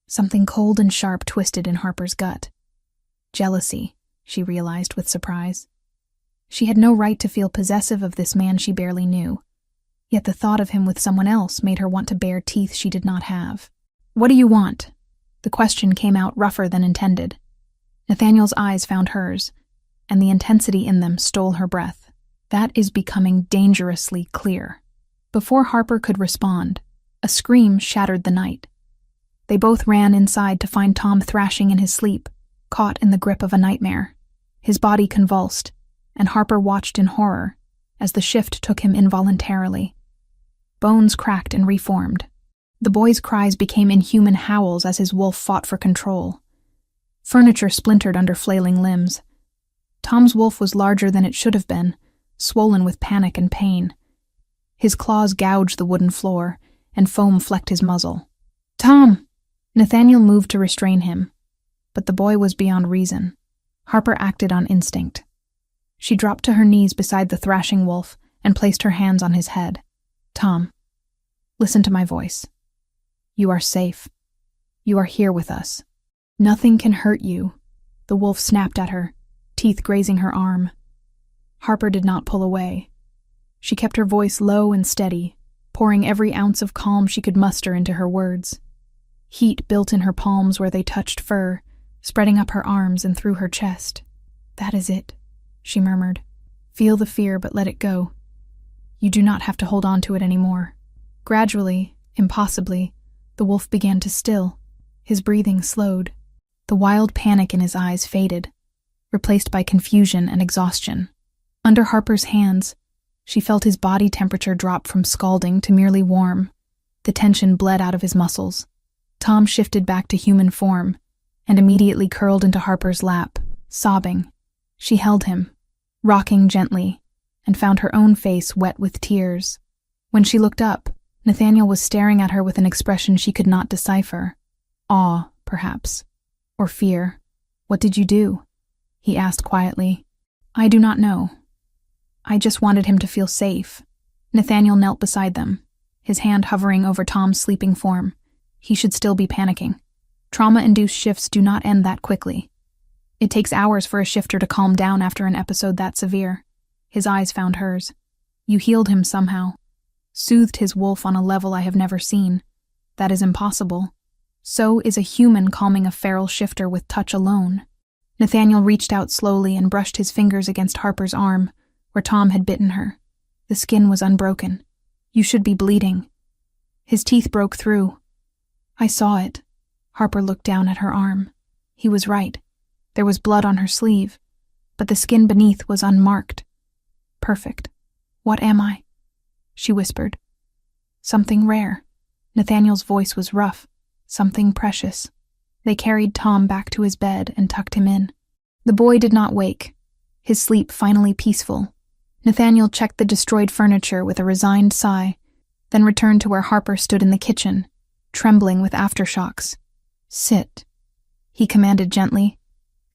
Something cold and sharp twisted in Harper's gut. Jealousy, she realized with surprise. She had no right to feel possessive of this man she barely knew. Yet the thought of him with someone else made her want to bare teeth she did not have. "What do you want?" The question came out rougher than intended. Nathaniel's eyes found hers, and the intensity in them stole her breath. That is becoming dangerously clear. Before Harper could respond, a scream shattered the night. They both ran inside to find Tom thrashing in his sleep, caught in the grip of a nightmare. His body convulsed, and Harper watched in horror as the shift took him involuntarily. Bones cracked and reformed. The boy's cries became inhuman howls as his wolf fought for control. Furniture splintered under flailing limbs. Tom's wolf was larger than it should have been, swollen with panic and pain. His claws gouged the wooden floor, and foam flecked his muzzle. "Tom!" Nathaniel moved to restrain him, but the boy was beyond reason. Harper acted on instinct. She dropped to her knees beside the thrashing wolf and placed her hands on his head. "Tom, listen to my voice. You are safe. You are here with us. Nothing can hurt you." The wolf snapped at her, teeth grazing her arm. Harper did not pull away. She kept her voice low and steady, pouring every ounce of calm she could muster into her words. Heat built in her palms where they touched fur, spreading up her arms and through her chest. "That is it," she murmured. "Feel the fear, but let it go. You do not have to hold on to it anymore." Gradually, impossibly, the wolf began to still. His breathing slowed. The wild panic in his eyes faded, replaced by confusion and exhaustion. Under Harper's hands, she felt his body temperature drop from scalding to merely warm. The tension bled out of his muscles. Tom shifted back to human form and immediately curled into Harper's lap, sobbing. She held him, rocking gently, and found her own face wet with tears. When she looked up, Nathaniel was staring at her with an expression she could not decipher. Awe, perhaps, or fear. "What did you do?" he asked quietly. "I do not know. I just wanted him to feel safe." Nathaniel knelt beside them, his hand hovering over Tom's sleeping form. He should still be panicking. Trauma-induced shifts do not end that quickly. It takes hours for a shifter to calm down after an episode that severe. His eyes found hers. "You healed him somehow. Soothed his wolf on a level I have never seen. That is impossible. So is a human calming a feral shifter with touch alone." Nathaniel reached out slowly and brushed his fingers against Harper's arm, where Tom had bitten her. The skin was unbroken. You should be bleeding." His teeth broke through. "I saw it." Harper looked down at her arm. He was right. There was blood on her sleeve, but the skin beneath was unmarked. "Perfect. What am I?" she whispered. "Something rare." Nathaniel's voice was rough. "Something precious." They carried Tom back to his bed and tucked him in. The boy did not wake, his sleep finally peaceful. Nathaniel checked the destroyed furniture with a resigned sigh, then returned to where Harper stood in the kitchen, trembling with aftershocks. "Sit," he commanded gently,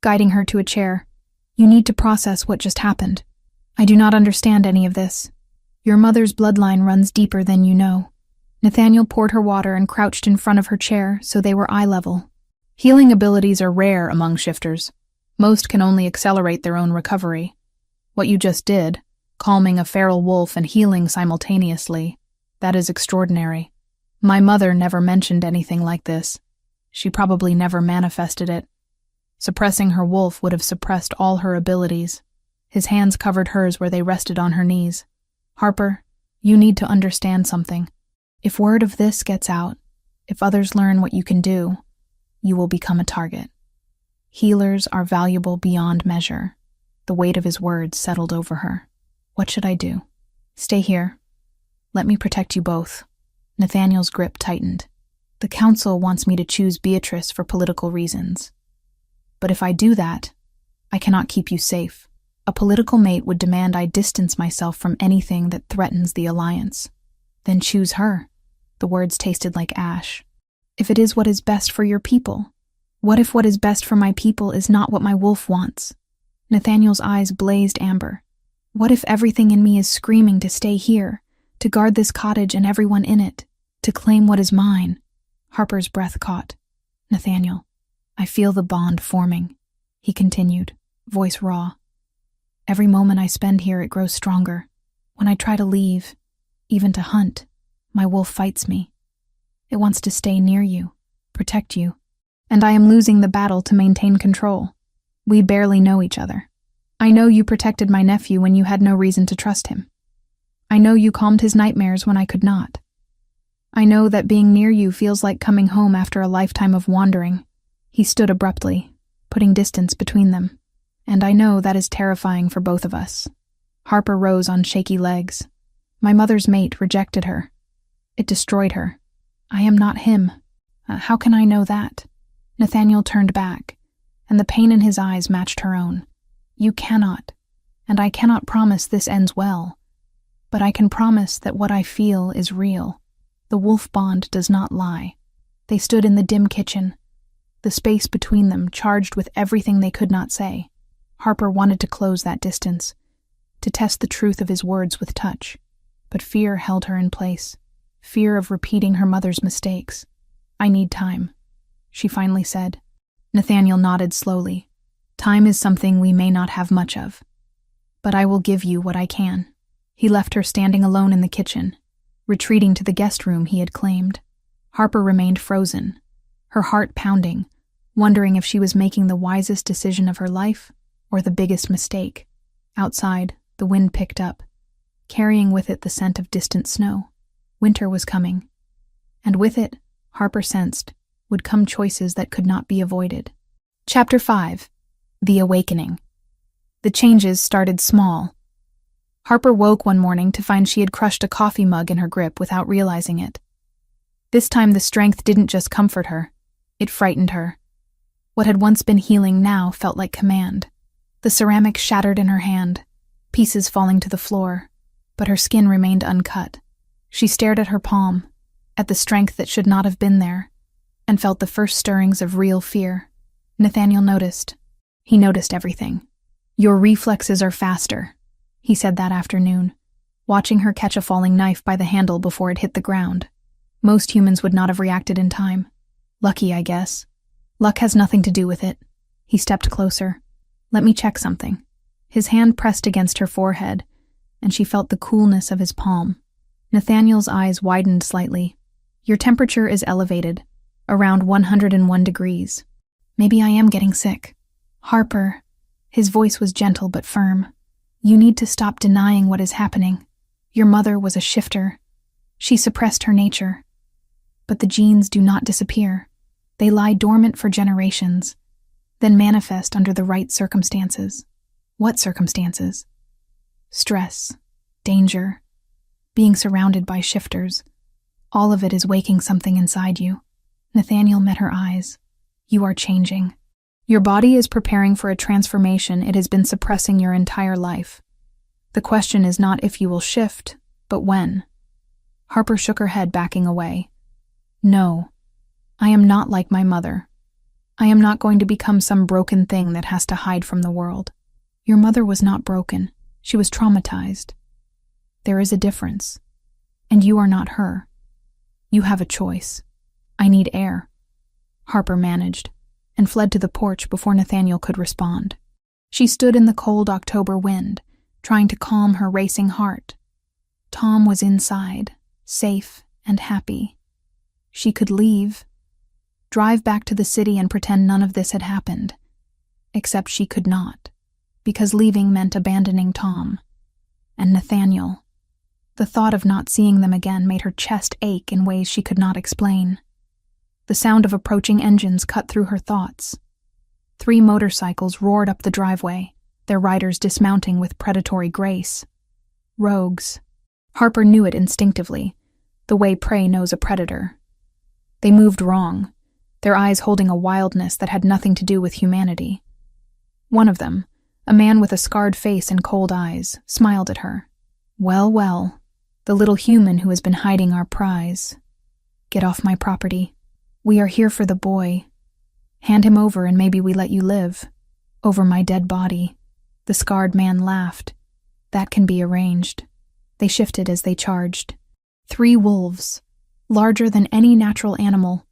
guiding her to a chair. "You need to process what just happened. I do not understand any of this. Your mother's bloodline runs deeper than you know." Nathaniel poured her water and crouched in front of her chair so they were eye level. "Healing abilities are rare among shifters. Most can only accelerate their own recovery. What you just did, calming a feral wolf and healing simultaneously, that is extraordinary. My mother never mentioned anything like this. She probably never manifested it. Suppressing her wolf would have suppressed all her abilities." His hands covered hers where they rested on her knees. "Harper, you need to understand something. If word of this gets out, if others learn what you can do, you will become a target. Healers are valuable beyond measure." The weight of his words settled over her. "What should I do?" "Stay here. Let me protect you both." Nathaniel's grip tightened. "The council wants me to choose Beatrice for political reasons. But if I do that, I cannot keep you safe. A political mate would demand I distance myself from anything that threatens the alliance." "Then choose her." The words tasted like ash. "If it is what is best for your people, what if what is best for my people is not what my wolf wants?" Nathaniel's eyes blazed amber. "What if everything in me is screaming to stay here, to guard this cottage and everyone in it, to claim what is mine?" Harper's breath caught. "Nathaniel, I feel the bond forming," he continued, voice raw. "Every moment I spend here it grows stronger. When I try to leave, even to hunt, my wolf fights me. It wants to stay near you, protect you, and I am losing the battle to maintain control. We barely know each other. I know you protected my nephew when you had no reason to trust him. I know you calmed his nightmares when I could not. I know that being near you feels like coming home after a lifetime of wandering." He stood abruptly, putting distance between them. "And I know that is terrifying for both of us." Harper rose on shaky legs. "My mother's mate rejected her. It destroyed her. I am not him. How can I know that?" Nathaniel turned back, and the pain in his eyes matched her own. "You cannot, and I cannot promise this ends well. But I can promise that what I feel is real. The wolf bond does not lie." They stood in the dim kitchen, the space between them charged with everything they could not say. Harper wanted to close that distance, to test the truth of his words with touch, but fear held her in place. Fear of repeating her mother's mistakes. "I need time," she finally said. Nathaniel nodded slowly. "Time is something we may not have much of, but I will give you what I can." He left her standing alone in the kitchen, retreating to the guest room he had claimed. Harper remained frozen, her heart pounding, wondering if she was making the wisest decision of her life or the biggest mistake. Outside, the wind picked up, carrying with it the scent of distant snow. Winter was coming, and with it, Harper sensed, would come choices that could not be avoided. Chapter 5. The Awakening. The changes started small. Harper woke one morning to find she had crushed a coffee mug in her grip without realizing it. This time the strength didn't just comfort her, it frightened her. What had once been healing now felt like command. The ceramic shattered in her hand, pieces falling to the floor, but her skin remained uncut. She stared at her palm, at the strength that should not have been there, and felt the first stirrings of real fear. Nathaniel noticed. He noticed everything. "Your reflexes are faster," he said that afternoon, watching her catch a falling knife by the handle before it hit the ground. Most humans would not have reacted in time. Lucky, I guess. Luck has nothing to do with it. He stepped closer. "Let me check something." His hand pressed against her forehead, and she felt the coolness of his palm. Nathaniel's eyes widened slightly. "Your temperature is elevated, around 101 degrees. Maybe I am getting sick." "Harper," his voice was gentle but firm, "you need to stop denying what is happening. Your mother was a shifter. She suppressed her nature. But the genes do not disappear. They lie dormant for generations, then manifest under the right circumstances. What circumstances? Stress, danger, being surrounded by shifters. All of it is waking something inside you. Nathaniel met her eyes. You are changing. Your body is preparing for a transformation it has been suppressing your entire life. The question is not if you will shift, but when. Harper shook her head, backing away. No, I am not like my mother. I am not going to become some broken thing that has to hide from the world. Your mother was not broken. She was traumatized. There is a difference. And you are not her. You have a choice. I need air. Harper managed, and fled to the porch before Nathaniel could respond. She stood in the cold October wind, trying to calm her racing heart. Tom was inside, safe and happy. She could leave, drive back to the city and pretend none of this had happened. Except she could not, because leaving meant abandoning Tom. And Nathaniel. The thought of not seeing them again made her chest ache in ways she could not explain. The sound of approaching engines cut through her thoughts. 3 motorcycles roared up the driveway, their riders dismounting with predatory grace. Rogues. Harper knew it instinctively, the way prey knows a predator. They moved wrong, their eyes holding a wildness that had nothing to do with humanity. One of them, a man with a scarred face and cold eyes, smiled at her. Well, well, the little human who has been hiding our prize. Get off my property. We are here for the boy. Hand him over and maybe we let you live. Over my dead body. The scarred man laughed. That can be arranged. They shifted as they charged. 3 wolves, larger than any natural animal,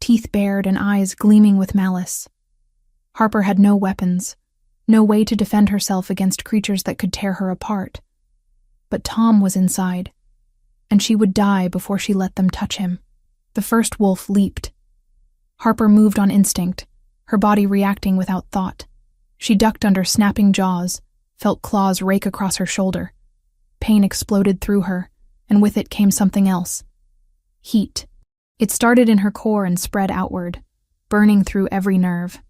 teeth bared and eyes gleaming with malice. Harper had no weapons, no way to defend herself against creatures that could tear her apart. But Tom was inside, and she would die before she let them touch him. The first wolf leaped. Harper moved on instinct, her body reacting without thought. She ducked under snapping jaws, felt claws rake across her shoulder. Pain exploded through her, and with it came something else. Heat. It started in her core and spread outward, burning through every nerve.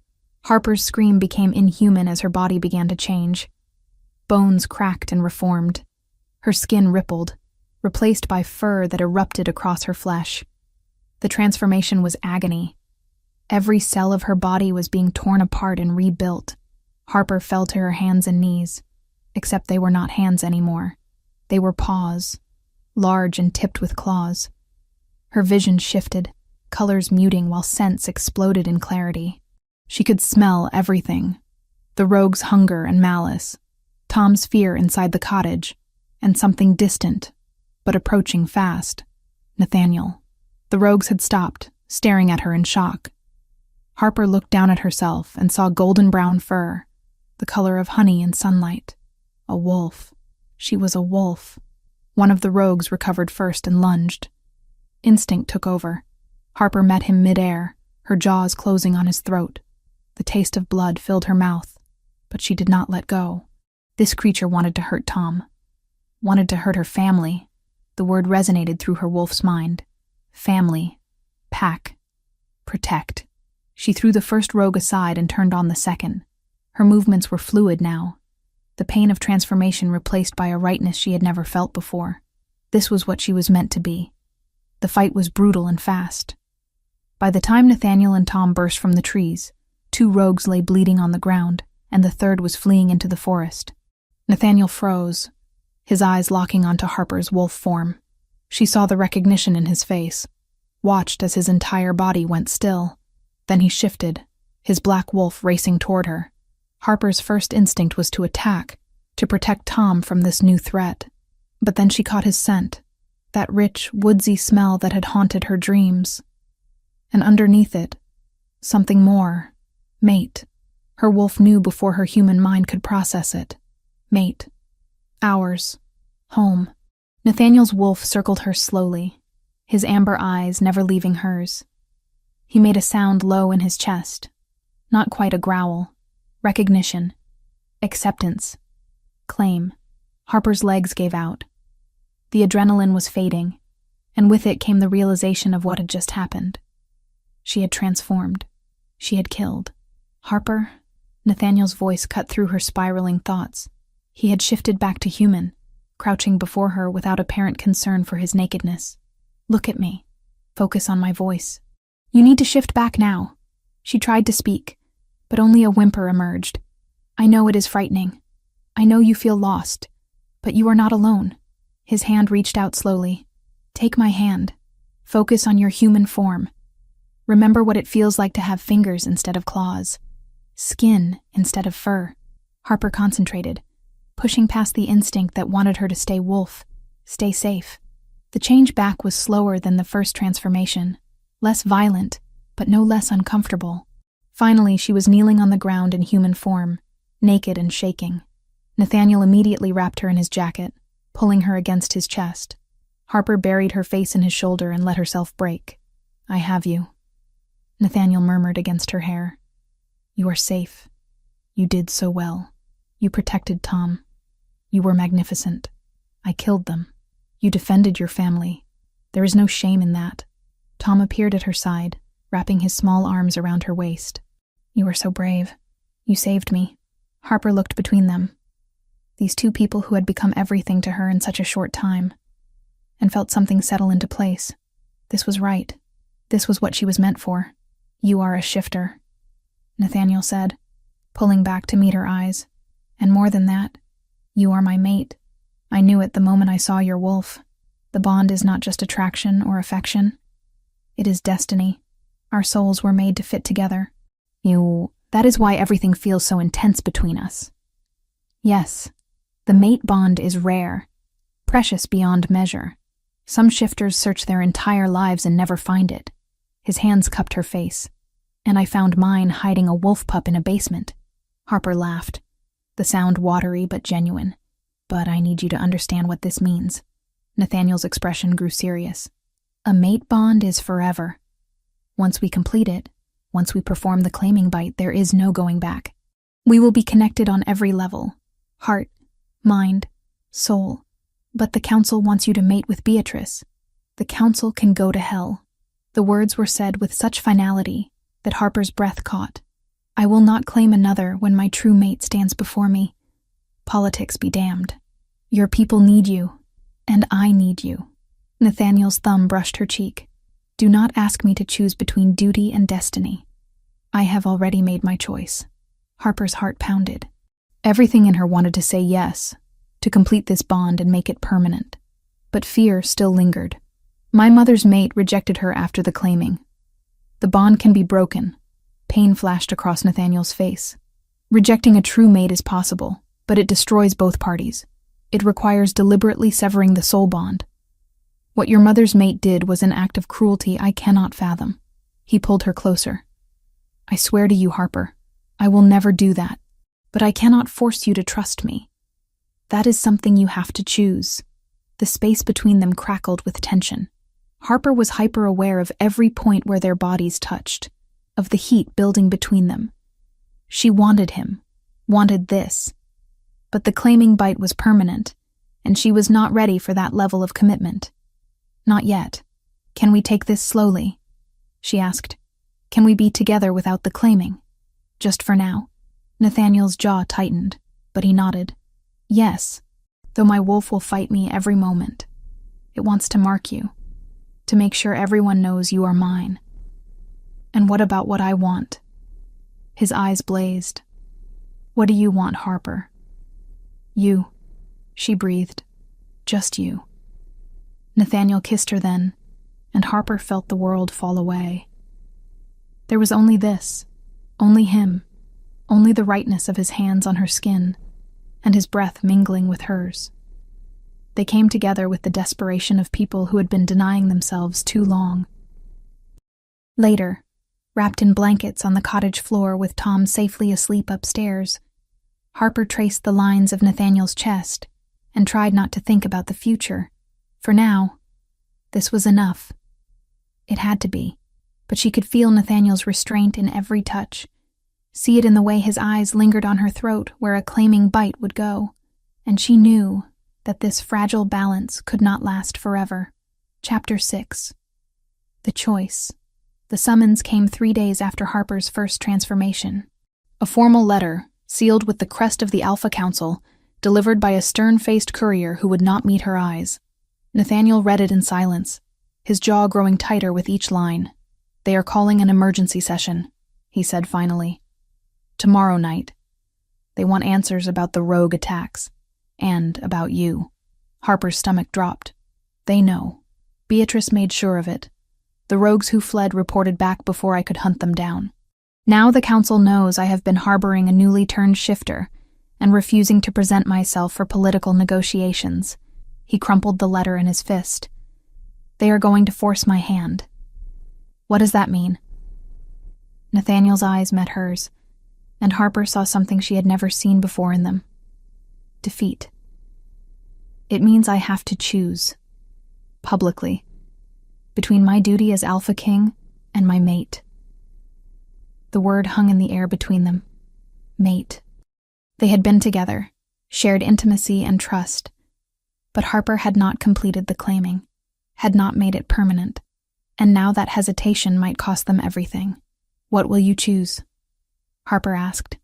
Harper's scream became inhuman as her body began to change. Bones cracked and reformed. Her skin rippled, replaced by fur that erupted across her flesh. The transformation was agony. Every cell of her body was being torn apart and rebuilt. Harper fell to her hands and knees, except they were not hands anymore. They were paws, large and tipped with claws. Her vision shifted, colors muting while scents exploded in clarity. She could smell everything. The rogue's hunger and malice, Tom's fear inside the cottage, and something distant, but approaching fast. Nathaniel. The rogues had stopped, staring at her in shock. Harper looked down at herself and saw golden brown fur, the color of honey in sunlight. A wolf. She was a wolf. One of the rogues recovered first and lunged. Instinct took over. Harper met him midair, her jaws closing on his throat. The taste of blood filled her mouth, but she did not let go. This creature wanted to hurt Tom. Wanted to hurt her family. The word resonated through her wolf's mind. Family. Pack. Protect. She threw the first rogue aside and turned on the second. Her movements were fluid now. The pain of transformation replaced by a rightness she had never felt before. This was what she was meant to be. The fight was brutal and fast. By the time Nathaniel and Tom burst from the trees, 2 rogues lay bleeding on the ground, and the third was fleeing into the forest. Nathaniel froze, his eyes locking onto Harper's wolf form. She saw the recognition in his face, watched as his entire body went still. Then he shifted, his black wolf racing toward her. Harper's first instinct was to attack, to protect Tom from this new threat. But then she caught his scent, that rich, woodsy smell that had haunted her dreams. And underneath it, something more. Mate. Her wolf knew before her human mind could process it. Mate. Ours. Home. Nathaniel's wolf circled her slowly, his amber eyes never leaving hers. He made a sound low in his chest. Not quite a growl. Recognition. Acceptance. Claim. Harper's legs gave out. The adrenaline was fading. and with it came the realization of what had just happened. She had transformed. She had killed. Harper? Nathaniel's voice cut through her spiraling thoughts. He had shifted back to human, crouching before her without apparent concern for his nakedness. Look at me. Focus on my voice. You need to shift back now. She tried to speak, but only a whimper emerged. I know it is frightening. I know you feel lost, but you are not alone. His hand reached out slowly. Take my hand. Focus on your human form. Remember what it feels like to have fingers instead of claws, skin instead of fur. Harper concentrated, pushing past the instinct that wanted her to stay wolf, stay safe. The change back was slower than the first transformation, less violent, but no less uncomfortable. Finally, she was kneeling on the ground in human form, naked and shaking. Nathaniel immediately wrapped her in his jacket, pulling her against his chest. Harper buried her face in his shoulder and let herself break. I have you. Nathaniel murmured against her hair. You are safe. You did so well. You protected Tom. You were magnificent. I killed them. You defended your family. There is no shame in that. Tom appeared at her side, wrapping his small arms around her waist. You were so brave. You saved me. Harper looked between them. These two people who had become everything to her in such a short time, and felt something settle into place. This was right. This was what she was meant for. You are a shifter, Nathaniel said, pulling back to meet her eyes. And more than that, you are my mate. I knew it the moment I saw your wolf. The bond is not just attraction or affection. It is destiny. Our souls were made to fit together. That is why everything feels so intense between us. Yes, the mate bond is rare, precious beyond measure. Some shifters search their entire lives and never find it. His hands cupped her face. And I found mine hiding a wolf pup in a basement. Harper laughed, the sound watery but genuine. But I need you to understand what this means. Nathaniel's expression grew serious. A mate bond is forever. Once we complete it, once we perform the claiming bite, there is no going back. We will be connected on every level. Heart, mind, soul. But the council wants you to mate with Beatrice. The council can go to hell. The words were said with such finality that Harper's breath caught. I will not claim another when my true mate stands before me. Politics be damned. Your people need you, and I need you. Nathaniel's thumb brushed her cheek. Do not ask me to choose between duty and destiny. I have already made my choice. Harper's heart pounded. Everything in her wanted to say yes, to complete this bond and make it permanent. But fear still lingered. My mother's mate rejected her after the claiming. The bond can be broken. Pain flashed across Nathaniel's face. Rejecting a true mate is possible, but it destroys both parties. It requires deliberately severing the soul bond. What your mother's mate did was an act of cruelty I cannot fathom. He pulled her closer. I swear to you, Harper, I will never do that, but I cannot force you to trust me. That is something you have to choose. The space between them crackled with tension. Harper was hyper-aware of every point where their bodies touched, of the heat building between them. She wanted him, wanted this. But the claiming bite was permanent, and she was not ready for that level of commitment. Not yet. Can we take this slowly? She asked. Can we be together without the claiming? Just for now. Nathaniel's jaw tightened, but he nodded. Yes, though my wolf will fight me every moment. It wants to mark you, to make sure everyone knows you are mine. And what about what I want? His eyes blazed. What do you want, Harper? You, she breathed. Just you. Nathaniel kissed her then, and Harper felt the world fall away. There was only this, only him, only the rightness of his hands on her skin, and his breath mingling with hers. They came together with the desperation of people who had been denying themselves too long. Later, wrapped in blankets on the cottage floor with Tom safely asleep upstairs, Harper traced the lines of Nathaniel's chest and tried not to think about the future. For now, this was enough. It had to be, but she could feel Nathaniel's restraint in every touch, see it in the way his eyes lingered on her throat where a claiming bite would go, and she knew that this fragile balance could not last forever. Chapter 6. The Choice. The summons came 3 days after Harper's first transformation. A formal letter, sealed with the crest of the Alpha Council, delivered by a stern-faced courier who would not meet her eyes. Nathaniel read it in silence, his jaw growing tighter with each line. "They are calling an emergency session," he said finally. "Tomorrow night. They want answers about the rogue attacks. And about you." Harper's stomach dropped. "They know. Beatrice made sure of it. The rogues who fled reported back before I could hunt them down. Now the council knows I have been harboring a newly turned shifter and refusing to present myself for political negotiations." He crumpled the letter in his fist. "They are going to force my hand." "What does that mean?" Nathaniel's eyes met hers, and Harper saw something she had never seen before in them. Defeat. "It means I have to choose. Publicly. Between my duty as Alpha King and my mate." The word hung in the air between them. Mate. They had been together, shared intimacy and trust, but Harper had not completed the claiming, had not made it permanent, and now that hesitation might cost them everything. "What will you choose?" Harper asked,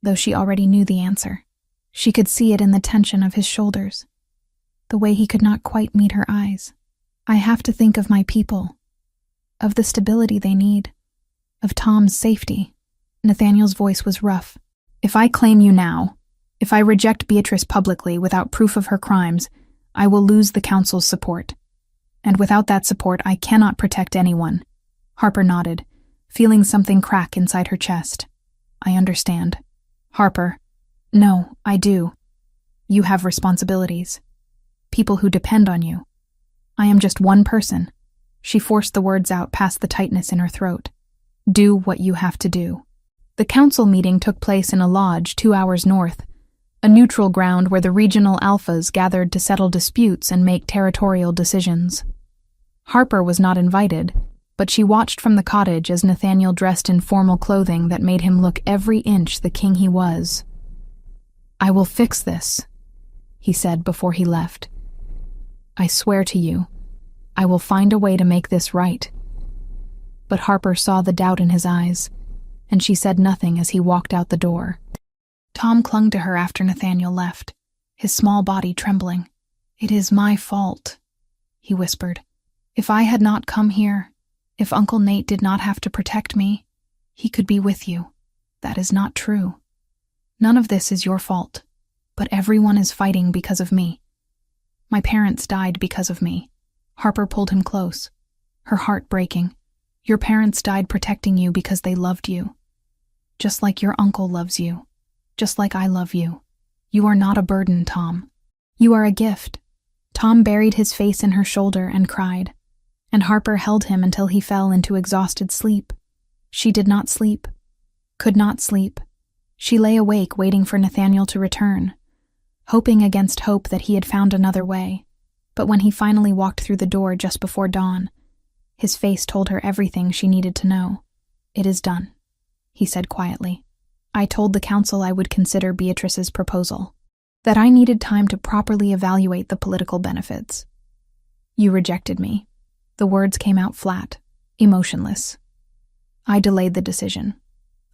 though she already knew the answer. She could see it in the tension of his shoulders, the way he could not quite meet her eyes. "I have to think of my people, of the stability they need, of Tom's safety." Nathaniel's voice was rough. "If I claim you now, if I reject Beatrice publicly without proof of her crimes, I will lose the council's support. And without that support, I cannot protect anyone." Harper nodded, feeling something crack inside her chest. "I understand." "Harper." "No, I do. You have responsibilities. People who depend on you. I am just one person." She forced the words out past the tightness in her throat. "Do what you have to do." The council meeting took place in a lodge 2 hours north, a neutral ground where the regional alphas gathered to settle disputes and make territorial decisions. Harper was not invited, but she watched from the cottage as Nathaniel dressed in formal clothing that made him look every inch the king he was. "I will fix this," he said before he left. "I swear to you, I will find a way to make this right." But Harper saw the doubt in his eyes, and she said nothing as he walked out the door. Tom clung to her after Nathaniel left, his small body trembling. "It is my fault," he whispered. "If I had not come here, if Uncle Nate did not have to protect me, he could be with you. That is not true. None of this is your fault, but everyone is fighting because of me. My parents died because of me." Harper pulled him close, her heart breaking. "Your parents died protecting you because they loved you. Just like your uncle loves you. Just like I love you. You are not a burden, Tom. You are a gift." Tom buried his face in her shoulder and cried, and Harper held him until he fell into exhausted sleep. She did not sleep, could not sleep. She lay awake waiting for Nathaniel to return, hoping against hope that he had found another way. But when he finally walked through the door just before dawn, his face told her everything she needed to know. "It is done," he said quietly. "I told the council I would consider Beatrice's proposal, that I needed time to properly evaluate the political benefits. You rejected me." The words came out flat, emotionless. "I delayed the decision.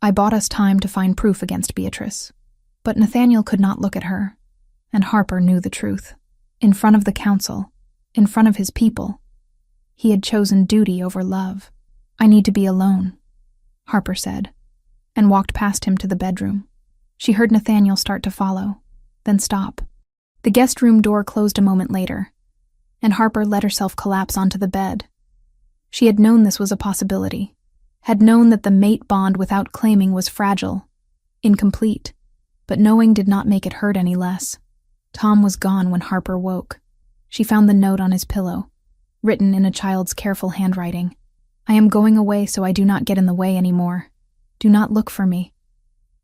I bought us time to find proof against Beatrice." But Nathaniel could not look at her, and Harper knew the truth. In front of the council, in front of his people, he had chosen duty over love. "I need to be alone," Harper said, and walked past him to the bedroom. She heard Nathaniel start to follow, then stop. The guest room door closed a moment later, and Harper let herself collapse onto the bed. She had known this was a possibility, had known that the mate bond without claiming was fragile, incomplete, but knowing did not make it hurt any less. Tom was gone when Harper woke. She found the note on his pillow, written in a child's careful handwriting. "I am going away so I do not get in the way anymore. Do not look for me.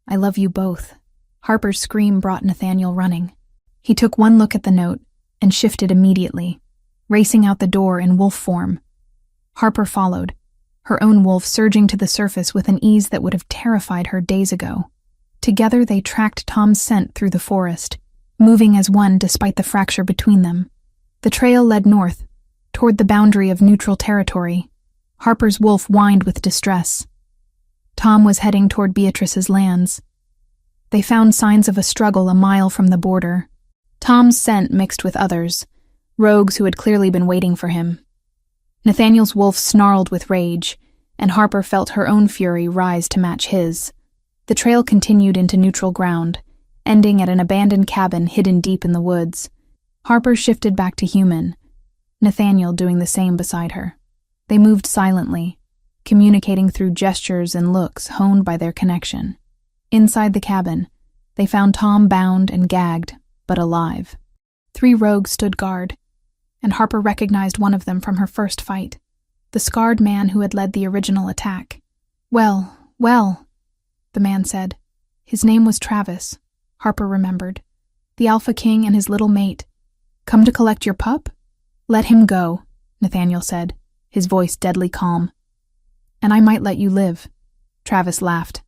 I love you both." Harper's scream brought Nathaniel running. He took one look at the note and shifted immediately, racing out the door in wolf form. Harper followed, her own wolf surging to the surface with an ease that would have terrified her days ago. Together they tracked Tom's scent through the forest, moving as one despite the fracture between them. The trail led north, toward the boundary of neutral territory. Harper's wolf whined with distress. Tom was heading toward Beatrice's lands. They found signs of a struggle a mile from the border. Tom's scent mixed with others, rogues who had clearly been waiting for him. Nathaniel's wolf snarled with rage, and Harper felt her own fury rise to match his. The trail continued into neutral ground, ending at an abandoned cabin hidden deep in the woods. Harper shifted back to human, Nathaniel doing the same beside her. They moved silently, communicating through gestures and looks honed by their connection. Inside the cabin, they found Tom bound and gagged, but alive. 3 rogues stood guard, and Harper recognized one of them from her first fight, the scarred man who had led the original attack. Well, the man said. His name was Travis, Harper remembered. The Alpha King and his little mate. Come to collect your pup? Let him go, Nathaniel said, his voice deadly calm. And I might let you live. Travis laughed.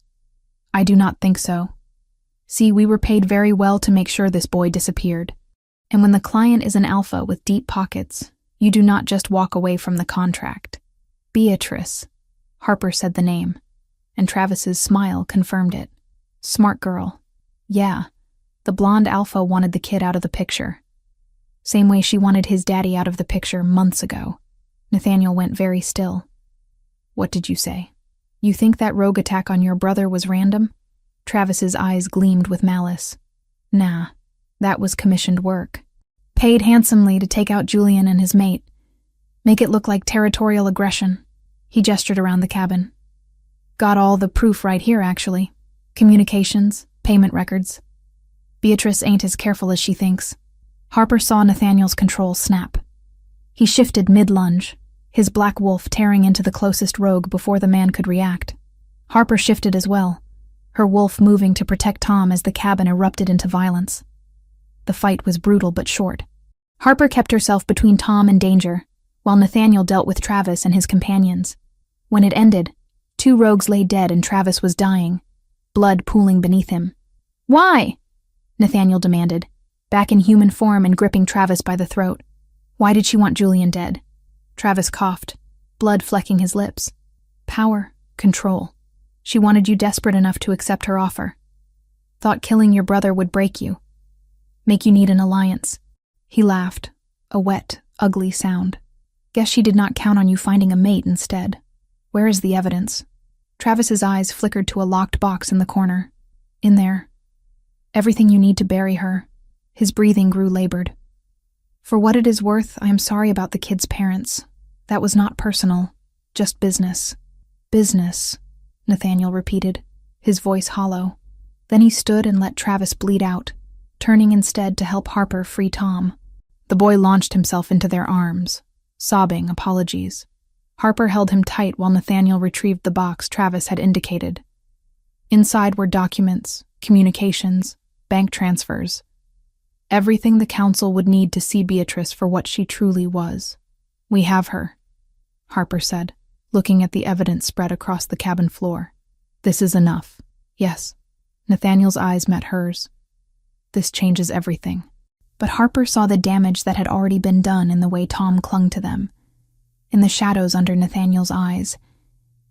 I do not think so. See, we were paid very well to make sure this boy disappeared. And when the client is an alpha with deep pockets, you do not just walk away from the contract. Beatrice. Harper said the name, and Travis's smile confirmed it. Smart girl. Yeah, the blonde alpha wanted the kid out of the picture. Same way she wanted his daddy out of the picture months ago. Nathaniel went very still. What did you say? You think that rogue attack on your brother was random? Travis's eyes gleamed with malice. Nah, that was commissioned work. Paid handsomely to take out Julian and his mate. Make it look like territorial aggression. He gestured around the cabin. Got all the proof right here, actually. Communications, payment records. Beatrice ain't as careful as she thinks. Harper saw Nathaniel's control snap. He shifted mid-lunge, his black wolf tearing into the closest rogue before the man could react. Harper shifted as well, her wolf moving to protect Tom as the cabin erupted into violence. The fight was brutal but short. Harper kept herself between Tom and danger, while Nathaniel dealt with Travis and his companions. When it ended, 2 rogues lay dead and Travis was dying, blood pooling beneath him. Why? Nathaniel demanded, back in human form and gripping Travis by the throat. Why did she want Julian dead? Travis coughed, blood flecking his lips. Power, control. She wanted you desperate enough to accept her offer. Thought killing your brother would break you. Make you need an alliance. He laughed, a wet, ugly sound. Guess she did not count on you finding a mate instead. Where is the evidence? Travis's eyes flickered to a locked box in the corner. In there. Everything you need to bury her. His breathing grew labored. For what it is worth, I am sorry about the kid's parents. That was not personal, just business. Business, Nathaniel repeated, his voice hollow. Then he stood and let Travis bleed out, turning instead to help Harper free Tom. The boy launched himself into their arms, sobbing apologies. Harper held him tight while Nathaniel retrieved the box Travis had indicated. Inside were documents, communications, bank transfers. Everything the council would need to see Beatrice for what she truly was. We have her, Harper said, looking at the evidence spread across the cabin floor. This is enough. Yes. Nathaniel's eyes met hers. This changes everything. But Harper saw the damage that had already been done in the way Tom clung to them, in the shadows under Nathaniel's eyes,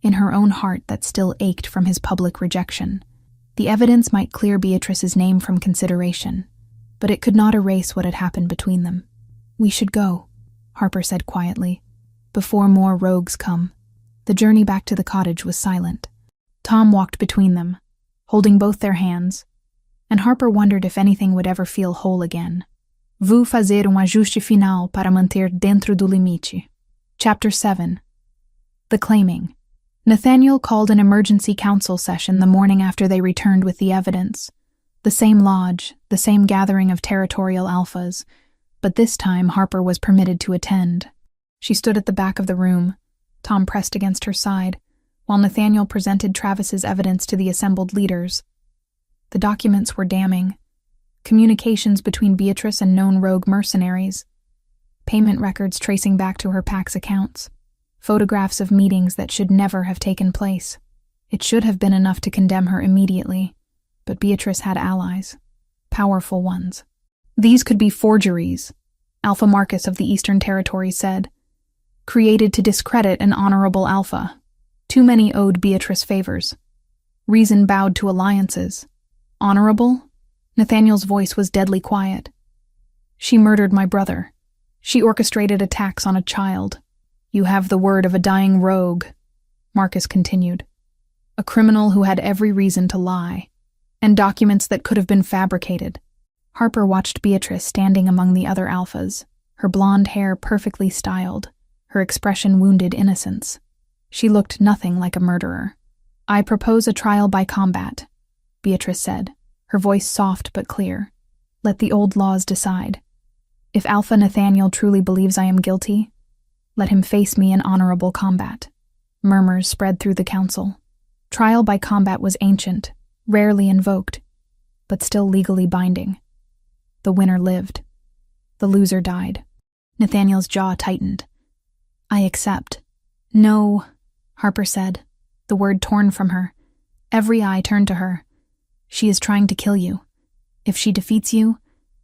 in her own heart that still ached from his public rejection. The evidence might clear Beatrice's name from consideration, but it could not erase what had happened between them. We should go, Harper said quietly, before more rogues come. The journey back to the cottage was silent. Tom walked between them, holding both their hands, and Harper wondered if anything would ever feel whole again. Vou fazer ajuste final para manter dentro do limite. Chapter 7. The Claiming. Nathaniel called an emergency council session the morning after they returned with the evidence. The same lodge, the same gathering of territorial alphas, but this time Harper was permitted to attend. She stood at the back of the room, Tom pressed against her side, while Nathaniel presented Travis's evidence to the assembled leaders. The documents were damning. Communications between Beatrice and known rogue mercenaries. Payment records tracing back to her PAX accounts. Photographs of meetings that should never have taken place. It should have been enough to condemn her immediately, but Beatrice had allies. Powerful ones. These could be forgeries, Alpha Marcus of the Eastern Territory said, created to discredit an honorable alpha. Too many owed Beatrice favors. Reason bowed to alliances. Honorable? Nathaniel's voice was deadly quiet. She murdered my brother. She orchestrated attacks on a child. You have the word of a dying rogue, Marcus continued. A criminal who had every reason to lie, and documents that could have been fabricated. Harper watched Beatrice standing among the other alphas, her blonde hair perfectly styled, her expression wounded innocence. She looked nothing like a murderer. I propose a trial by combat, Beatrice said, her voice soft but clear. Let the old laws decide. If Alpha Nathaniel truly believes I am guilty, let him face me in honorable combat. Murmurs spread through the council. Trial by combat was ancient, rarely invoked, but still legally binding. The winner lived. The loser died. Nathaniel's jaw tightened. I accept. No, Harper said, the word torn from her. Every eye turned to her. She is trying to kill you. If she defeats you,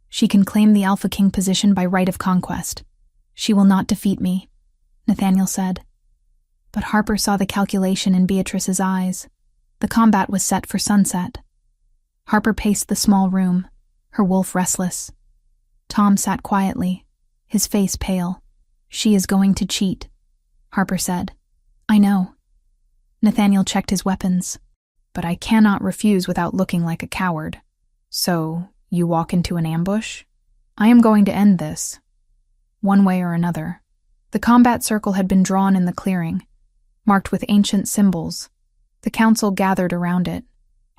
she can claim the Alpha King position by right of conquest. She will not defeat me, Nathaniel said. But Harper saw the calculation in Beatrice's eyes. The combat was set for sunset. Harper paced the small room, her wolf restless. Tom sat quietly, his face pale. She is going to cheat, Harper said. I know. Nathaniel checked his weapons. But I cannot refuse without looking like a coward. So, you walk into an ambush? I am going to end this. One way or another. The combat circle had been drawn in the clearing, marked with ancient symbols. The council gathered around it.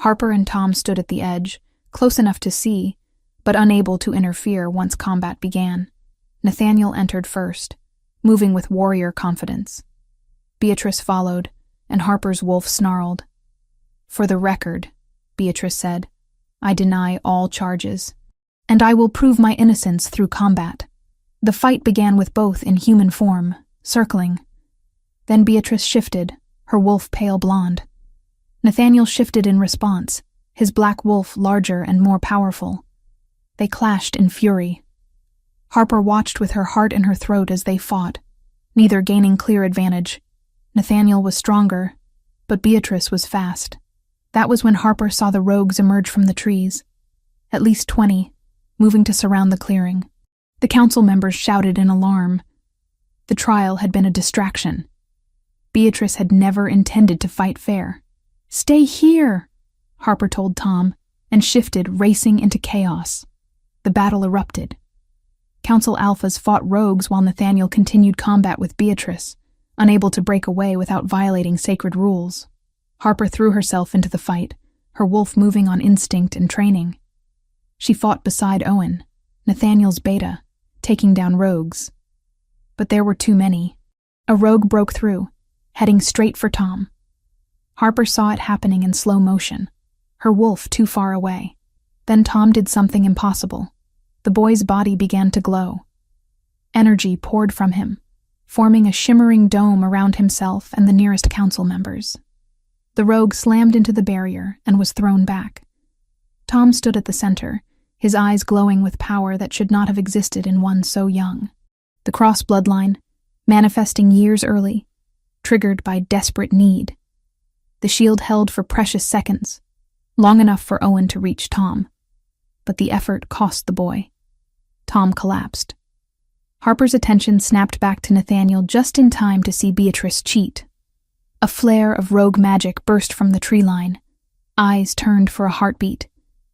Harper and Tom stood at the edge, close enough to see, but unable to interfere once combat began. Nathaniel entered first, moving with warrior confidence. Beatrice followed, and Harper's wolf snarled. For the record, Beatrice said, I deny all charges, and I will prove my innocence through combat. The fight began with both in human form, circling. Then Beatrice shifted, her wolf pale blonde. Nathaniel shifted in response, his black wolf larger and more powerful. They clashed in fury. Harper watched with her heart in her throat as they fought, neither gaining clear advantage. Nathaniel was stronger, but Beatrice was fast. That was when Harper saw the rogues emerge from the trees. At least 20, moving to surround the clearing. The council members shouted in alarm. The trial had been a distraction. Beatrice had never intended to fight fair. Stay here, Harper told Tom, and shifted, racing into chaos. The battle erupted. Council alphas fought rogues while Nathaniel continued combat with Beatrice, unable to break away without violating sacred rules. Harper threw herself into the fight, her wolf moving on instinct and training. She fought beside Owen, Nathaniel's beta, taking down rogues. But there were too many. A rogue broke through, heading straight for Tom. Harper saw it happening in slow motion, her wolf too far away. Then Tom did something impossible. The boy's body began to glow. Energy poured from him, forming a shimmering dome around himself and the nearest council members. The rogue slammed into the barrier and was thrown back. Tom stood at the center, his eyes glowing with power that should not have existed in one so young. The cross bloodline, manifesting years early, triggered by desperate need. The shield held for precious seconds, long enough for Owen to reach Tom. But the effort cost the boy. Tom collapsed. Harper's attention snapped back to Nathaniel just in time to see Beatrice cheat. A flare of rogue magic burst from the tree line. Eyes turned for a heartbeat,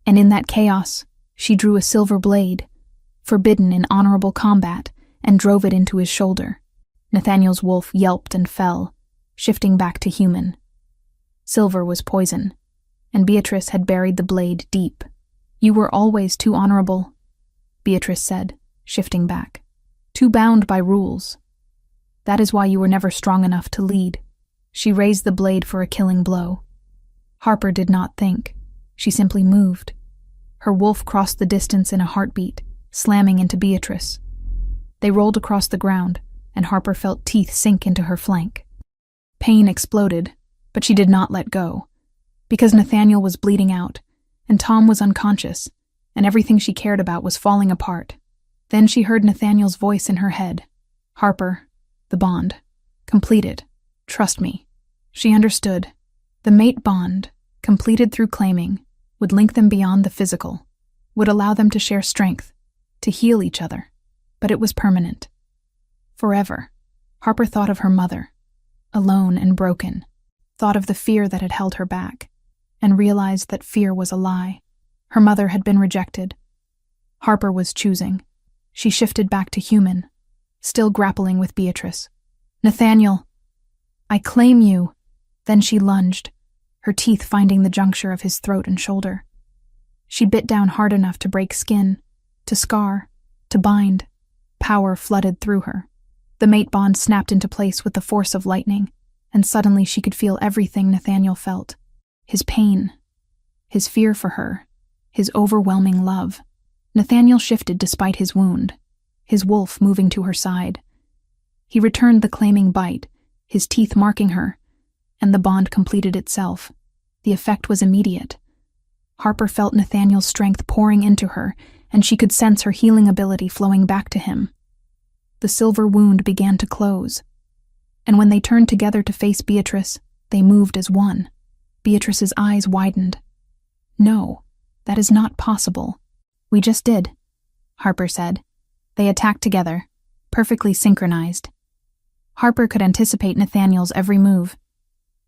and in that chaos, she drew a silver blade, forbidden in honorable combat, and drove it into his shoulder. Nathaniel's wolf yelped and fell, shifting back to human. Silver was poison, and Beatrice had buried the blade deep. You were always too honorable, Beatrice said, shifting back. Too bound by rules. That is why you were never strong enough to lead. She raised the blade for a killing blow. Harper did not think. She simply moved. Her wolf crossed the distance in a heartbeat, slamming into Beatrice. They rolled across the ground, and Harper felt teeth sink into her flank. Pain exploded, but she did not let go, because Nathaniel was bleeding out, and Tom was unconscious, and everything she cared about was falling apart. Then she heard Nathaniel's voice in her head. Harper, The bond. Completed. Trust me. She understood. The mate bond, completed through claiming, would link them beyond the physical, would allow them to share strength, to heal each other. But it was permanent. Forever. Harper thought of her mother, alone and broken, thought of the fear that had held her back, and realized that fear was a lie. Her mother had been rejected. Harper was choosing. She shifted back to human, still grappling with Beatrice. "Nathaniel, I claim you." Then she lunged, her teeth finding the juncture of his throat and shoulder. She bit down hard enough to break skin, to scar, to bind. Power flooded through her. The mate bond snapped into place with the force of lightning, and suddenly she could feel everything Nathaniel felt. His pain, his fear for her, his overwhelming love. Nathaniel shifted despite his wound, his wolf moving to her side. He returned the claiming bite, his teeth marking her, and the bond completed itself. The effect was immediate. Harper felt Nathaniel's strength pouring into her, and she could sense her healing ability flowing back to him. The silver wound began to close, and when they turned together to face Beatrice, they moved as one. Beatrice's eyes widened. "No, that is not possible." "We just did," Harper said. They attacked together, perfectly synchronized. Harper could anticipate Nathaniel's every move.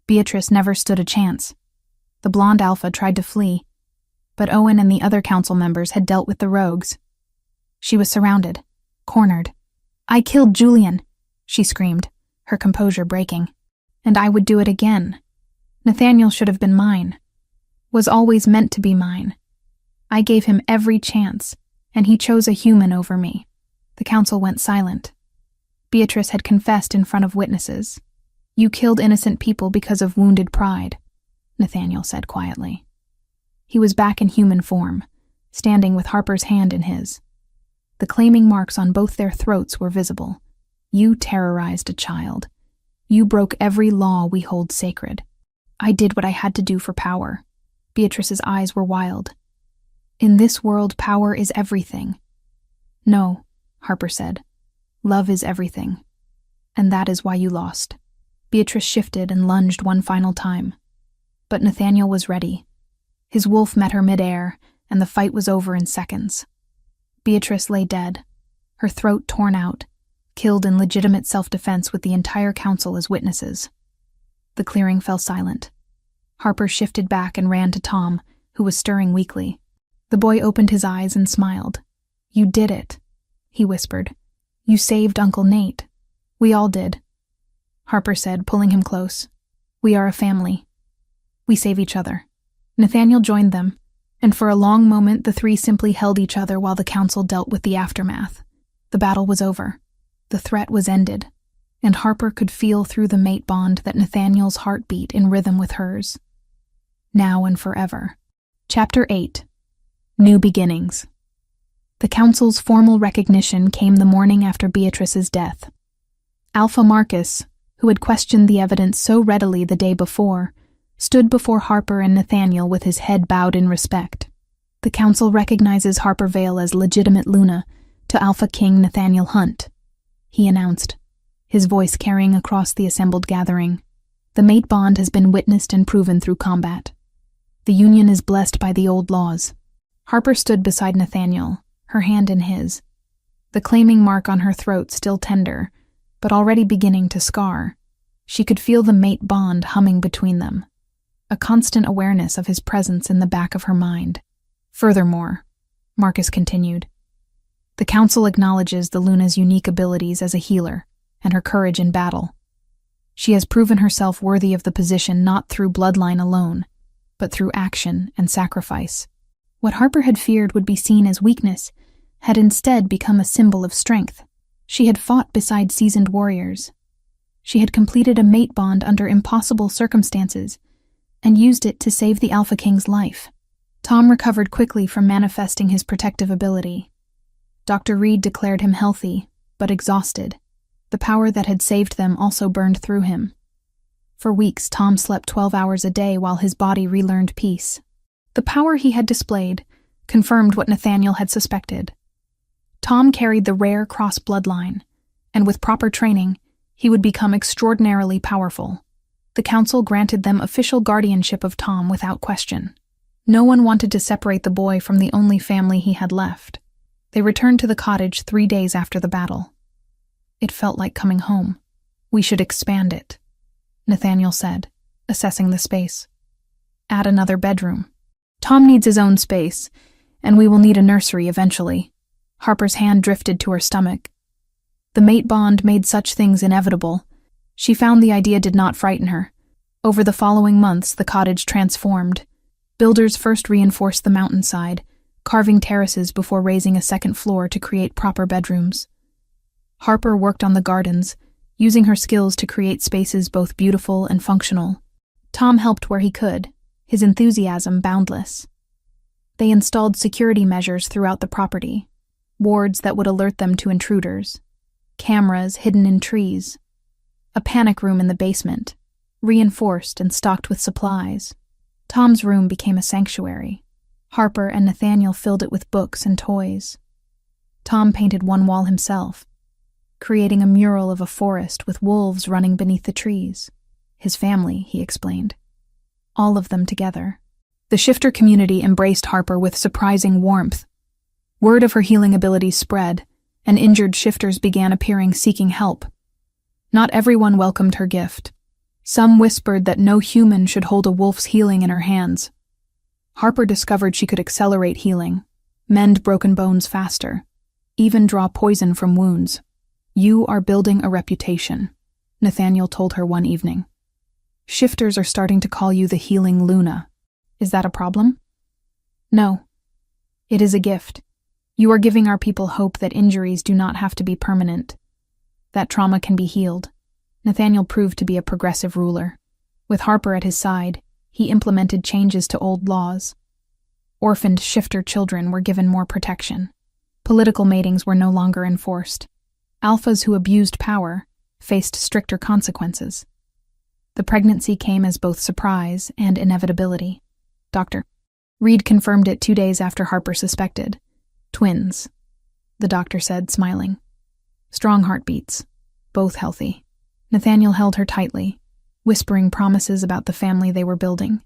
Beatrice never stood a chance. The blonde alpha tried to flee, but Owen and the other council members had dealt with the rogues. She was surrounded, cornered. "I killed Julian," she screamed, her composure breaking. "And I would do it again. Nathaniel should have been mine. Was always meant to be mine. I gave him every chance, and he chose a human over me." The council went silent. Beatrice had confessed in front of witnesses. "You killed innocent people because of wounded pride," Nathaniel said quietly. He was back in human form, standing with Harper's hand in his. The claiming marks on both their throats were visible. "You terrorized a child. You broke every law we hold sacred." "I did what I had to do for power." Beatrice's eyes were wild. "In this world, power is everything." "No," Harper said. "Love is everything. And that is why you lost." Beatrice shifted and lunged one final time. But Nathaniel was ready. His wolf met her midair, and the fight was over in seconds. Beatrice lay dead, her throat torn out, killed in legitimate self-defense with the entire council as witnesses. The clearing fell silent. Harper shifted back and ran to Tom, who was stirring weakly. The boy opened his eyes and smiled. "You did it," he whispered. "You saved Uncle Nate. We all did," Harper said, pulling him close. "We are a family. We save each other." Nathaniel joined them, and for a long moment the three simply held each other while the council dealt with the aftermath. The battle was over. The threat was ended, and Harper could feel through the mate bond that Nathaniel's heart beat in rhythm with hers. Now and forever. Chapter 8. New Beginnings. The council's formal recognition came the morning after Beatrice's death. Alpha Marcus, who had questioned the evidence so readily the day before, stood before Harper and Nathaniel with his head bowed in respect. The council recognizes Harper Vale as legitimate Luna to Alpha King Nathaniel Hunt, he announced, his voice carrying across the assembled gathering. The mate bond has been witnessed and proven through combat. The union is blessed by the old laws. Harper stood beside Nathaniel, her hand in his, the claiming mark on her throat still tender, but already beginning to scar. She could feel the mate bond humming between them, a constant awareness of his presence in the back of her mind. "Furthermore," Marcus continued, "the council acknowledges the Luna's unique abilities as a healer and her courage in battle. She has proven herself worthy of the position not through bloodline alone, but through action and sacrifice." What Harper had feared would be seen as weakness had instead become a symbol of strength. She had fought beside seasoned warriors. She had completed a mate bond under impossible circumstances and used it to save the Alpha King's life. Tom recovered quickly from manifesting his protective ability. Dr. Reed declared him healthy, but exhausted. The power that had saved them also burned through him. For weeks, Tom slept 12 hours a day while his body relearned peace. The power he had displayed confirmed what Nathaniel had suspected. Tom carried the rare cross bloodline, and with proper training, He would become extraordinarily powerful. The council granted them official guardianship of Tom without question. No one wanted to separate the boy from the only family he had left. They returned to the cottage 3 days after the battle. It felt like coming home. We should expand it, Nathaniel said, assessing the space. Add another bedroom. Tom needs his own space, and we will need a nursery eventually. Harper's hand drifted to her stomach. The mate bond made such things inevitable. She found the idea did not frighten her. Over the following months, the cottage transformed. Builders first reinforced the mountainside, carving terraces before raising a second floor to create proper bedrooms. Harper worked on the gardens, using her skills to create spaces both beautiful and functional. Tom helped where he could, his enthusiasm boundless. They installed security measures throughout the property, wards that would alert them to intruders, cameras hidden in trees, a panic room in the basement, reinforced and stocked with supplies. Tom's room became a sanctuary. Harper and Nathaniel filled it with books and toys. Tom painted one wall himself, creating a mural of a forest with wolves running beneath the trees. His family, he explained. All of them together. The shifter community embraced Harper with surprising warmth. Word of her healing abilities spread, and injured shifters began appearing seeking help. Not everyone welcomed her gift. Some whispered that no human should hold a wolf's healing in her hands. Harper discovered she could accelerate healing, mend broken bones faster, even draw poison from wounds. You are building a reputation, Nathaniel told her one evening. Shifters are starting to call you the healing Luna. Is that a problem? No. It is a gift. You are giving our people hope that injuries do not have to be permanent, that trauma can be healed. Nathaniel proved to be a progressive ruler. With Harper at his side, he implemented changes to old laws. Orphaned shifter children were given more protection. Political matings were no longer enforced. Alphas who abused power faced stricter consequences. The pregnancy came as both surprise and inevitability. Dr. Reed confirmed it 2 days after Harper suspected. Twins, the doctor said, smiling. Strong heartbeats, both healthy. Nathaniel held her tightly, whispering promises about the family they were building.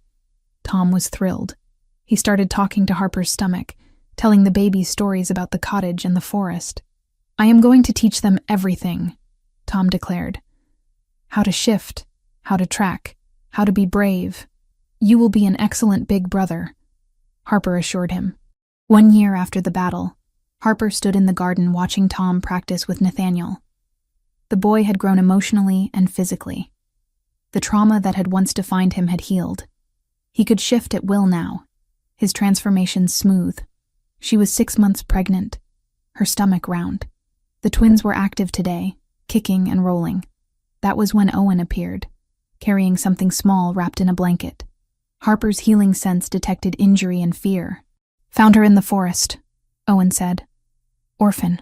Tom was thrilled. He started talking to Harper's stomach, telling the babies stories about the cottage and the forest. I am going to teach them everything, Tom declared. How to shift, how to track, how to be brave. You will be an excellent big brother, Harper assured him. 1 year after the battle, Harper stood in the garden watching Tom practice with Nathaniel. The boy had grown emotionally and physically. The trauma that had once defined him had healed. He could shift at will now, his transformation smooth. She was 6 months pregnant, her stomach round. The twins were active today, kicking and rolling. That was when Owen appeared, carrying something small wrapped in a blanket. Harper's healing sense detected injury and fear. Found her in the forest, Owen said. Orphan.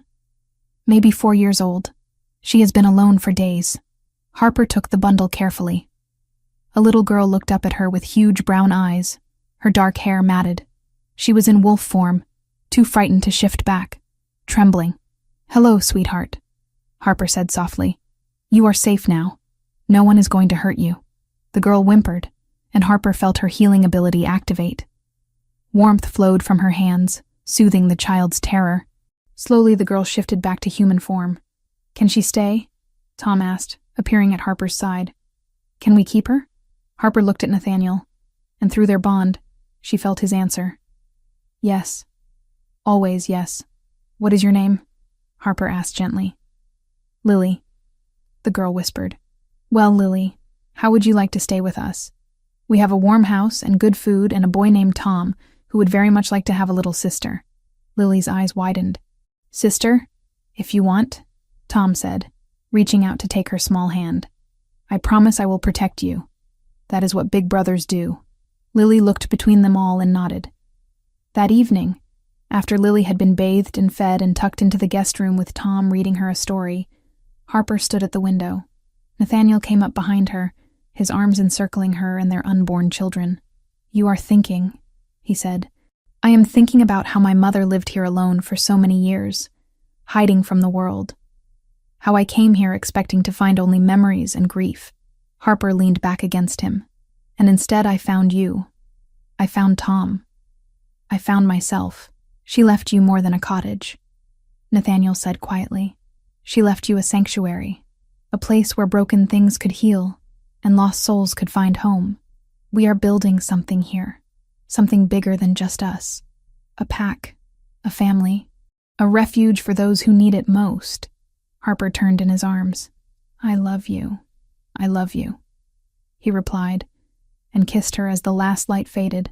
Maybe 4 years old. She has been alone for days. Harper took the bundle carefully. A little girl looked up at her with huge brown eyes, her dark hair matted. She was in wolf form, too frightened to shift back, trembling. Hello, sweetheart, Harper said softly. You are safe now. No one is going to hurt you. The girl whimpered, and Harper felt her healing ability activate. Warmth flowed from her hands, soothing the child's terror. Slowly the girl shifted back to human form. Can she stay? Tom asked, appearing at Harper's side. Can we keep her? Harper looked at Nathaniel, and through their bond, she felt his answer. Yes. Always yes. What is your name? Harper asked gently. Lily, the girl whispered. Well, Lily, how would you like to stay with us? We have a warm house and good food and a boy named Tom who would very much like to have a little sister. Lily's eyes widened. Sister, if you want, Tom said, reaching out to take her small hand. I promise I will protect you. That is what big brothers do. Lily looked between them all and nodded. That evening, after Lily had been bathed and fed and tucked into the guest room with Tom reading her a story, Harper stood at the window. Nathaniel came up behind her, his arms encircling her and their unborn children. You are thinking, he said. I am thinking about how my mother lived here alone for so many years, hiding from the world. How I came here expecting to find only memories and grief. Harper leaned back against him. And instead I found you. I found Tom. I found myself. She left you more than a cottage, Nathaniel said quietly. She left you a sanctuary, a place where broken things could heal and lost souls could find home. We are building something here, something bigger than just us. A pack, a family, a refuge for those who need it most. Harper turned in his arms. I love you. I love you, he replied, and kissed her as the last light faded.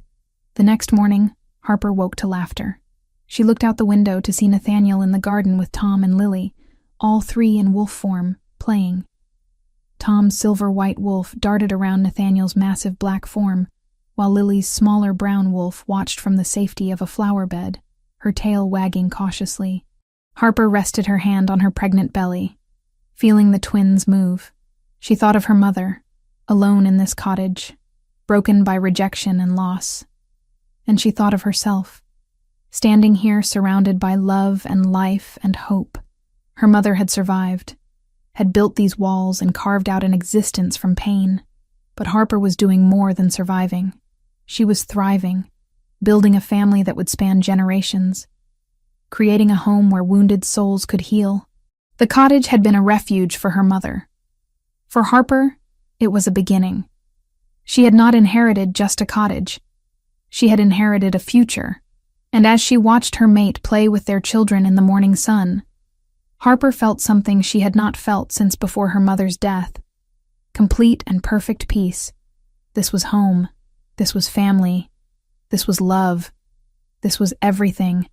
The next morning, Harper woke to laughter. She looked out the window to see Nathaniel in the garden with Tom and Lily, all three in wolf form, playing. Tom's silver-white wolf darted around Nathaniel's massive black form, while Lily's smaller brown wolf watched from the safety of a flower bed, her tail wagging cautiously. Harper rested her hand on her pregnant belly, feeling the twins move. She thought of her mother, alone in this cottage, broken by rejection and loss. And she thought of herself, standing here surrounded by love and life and hope. Her mother had survived, had built these walls and carved out an existence from pain. But Harper was doing more than surviving. She was thriving, building a family that would span generations, creating a home where wounded souls could heal. The cottage had been a refuge for her mother. For Harper, it was a beginning. She had not inherited just a cottage. She had inherited a future, and as she watched her mate play with their children in the morning sun, Harper felt something she had not felt since before her mother's death. Complete and perfect peace. This was home. This was family. This was love. This was everything.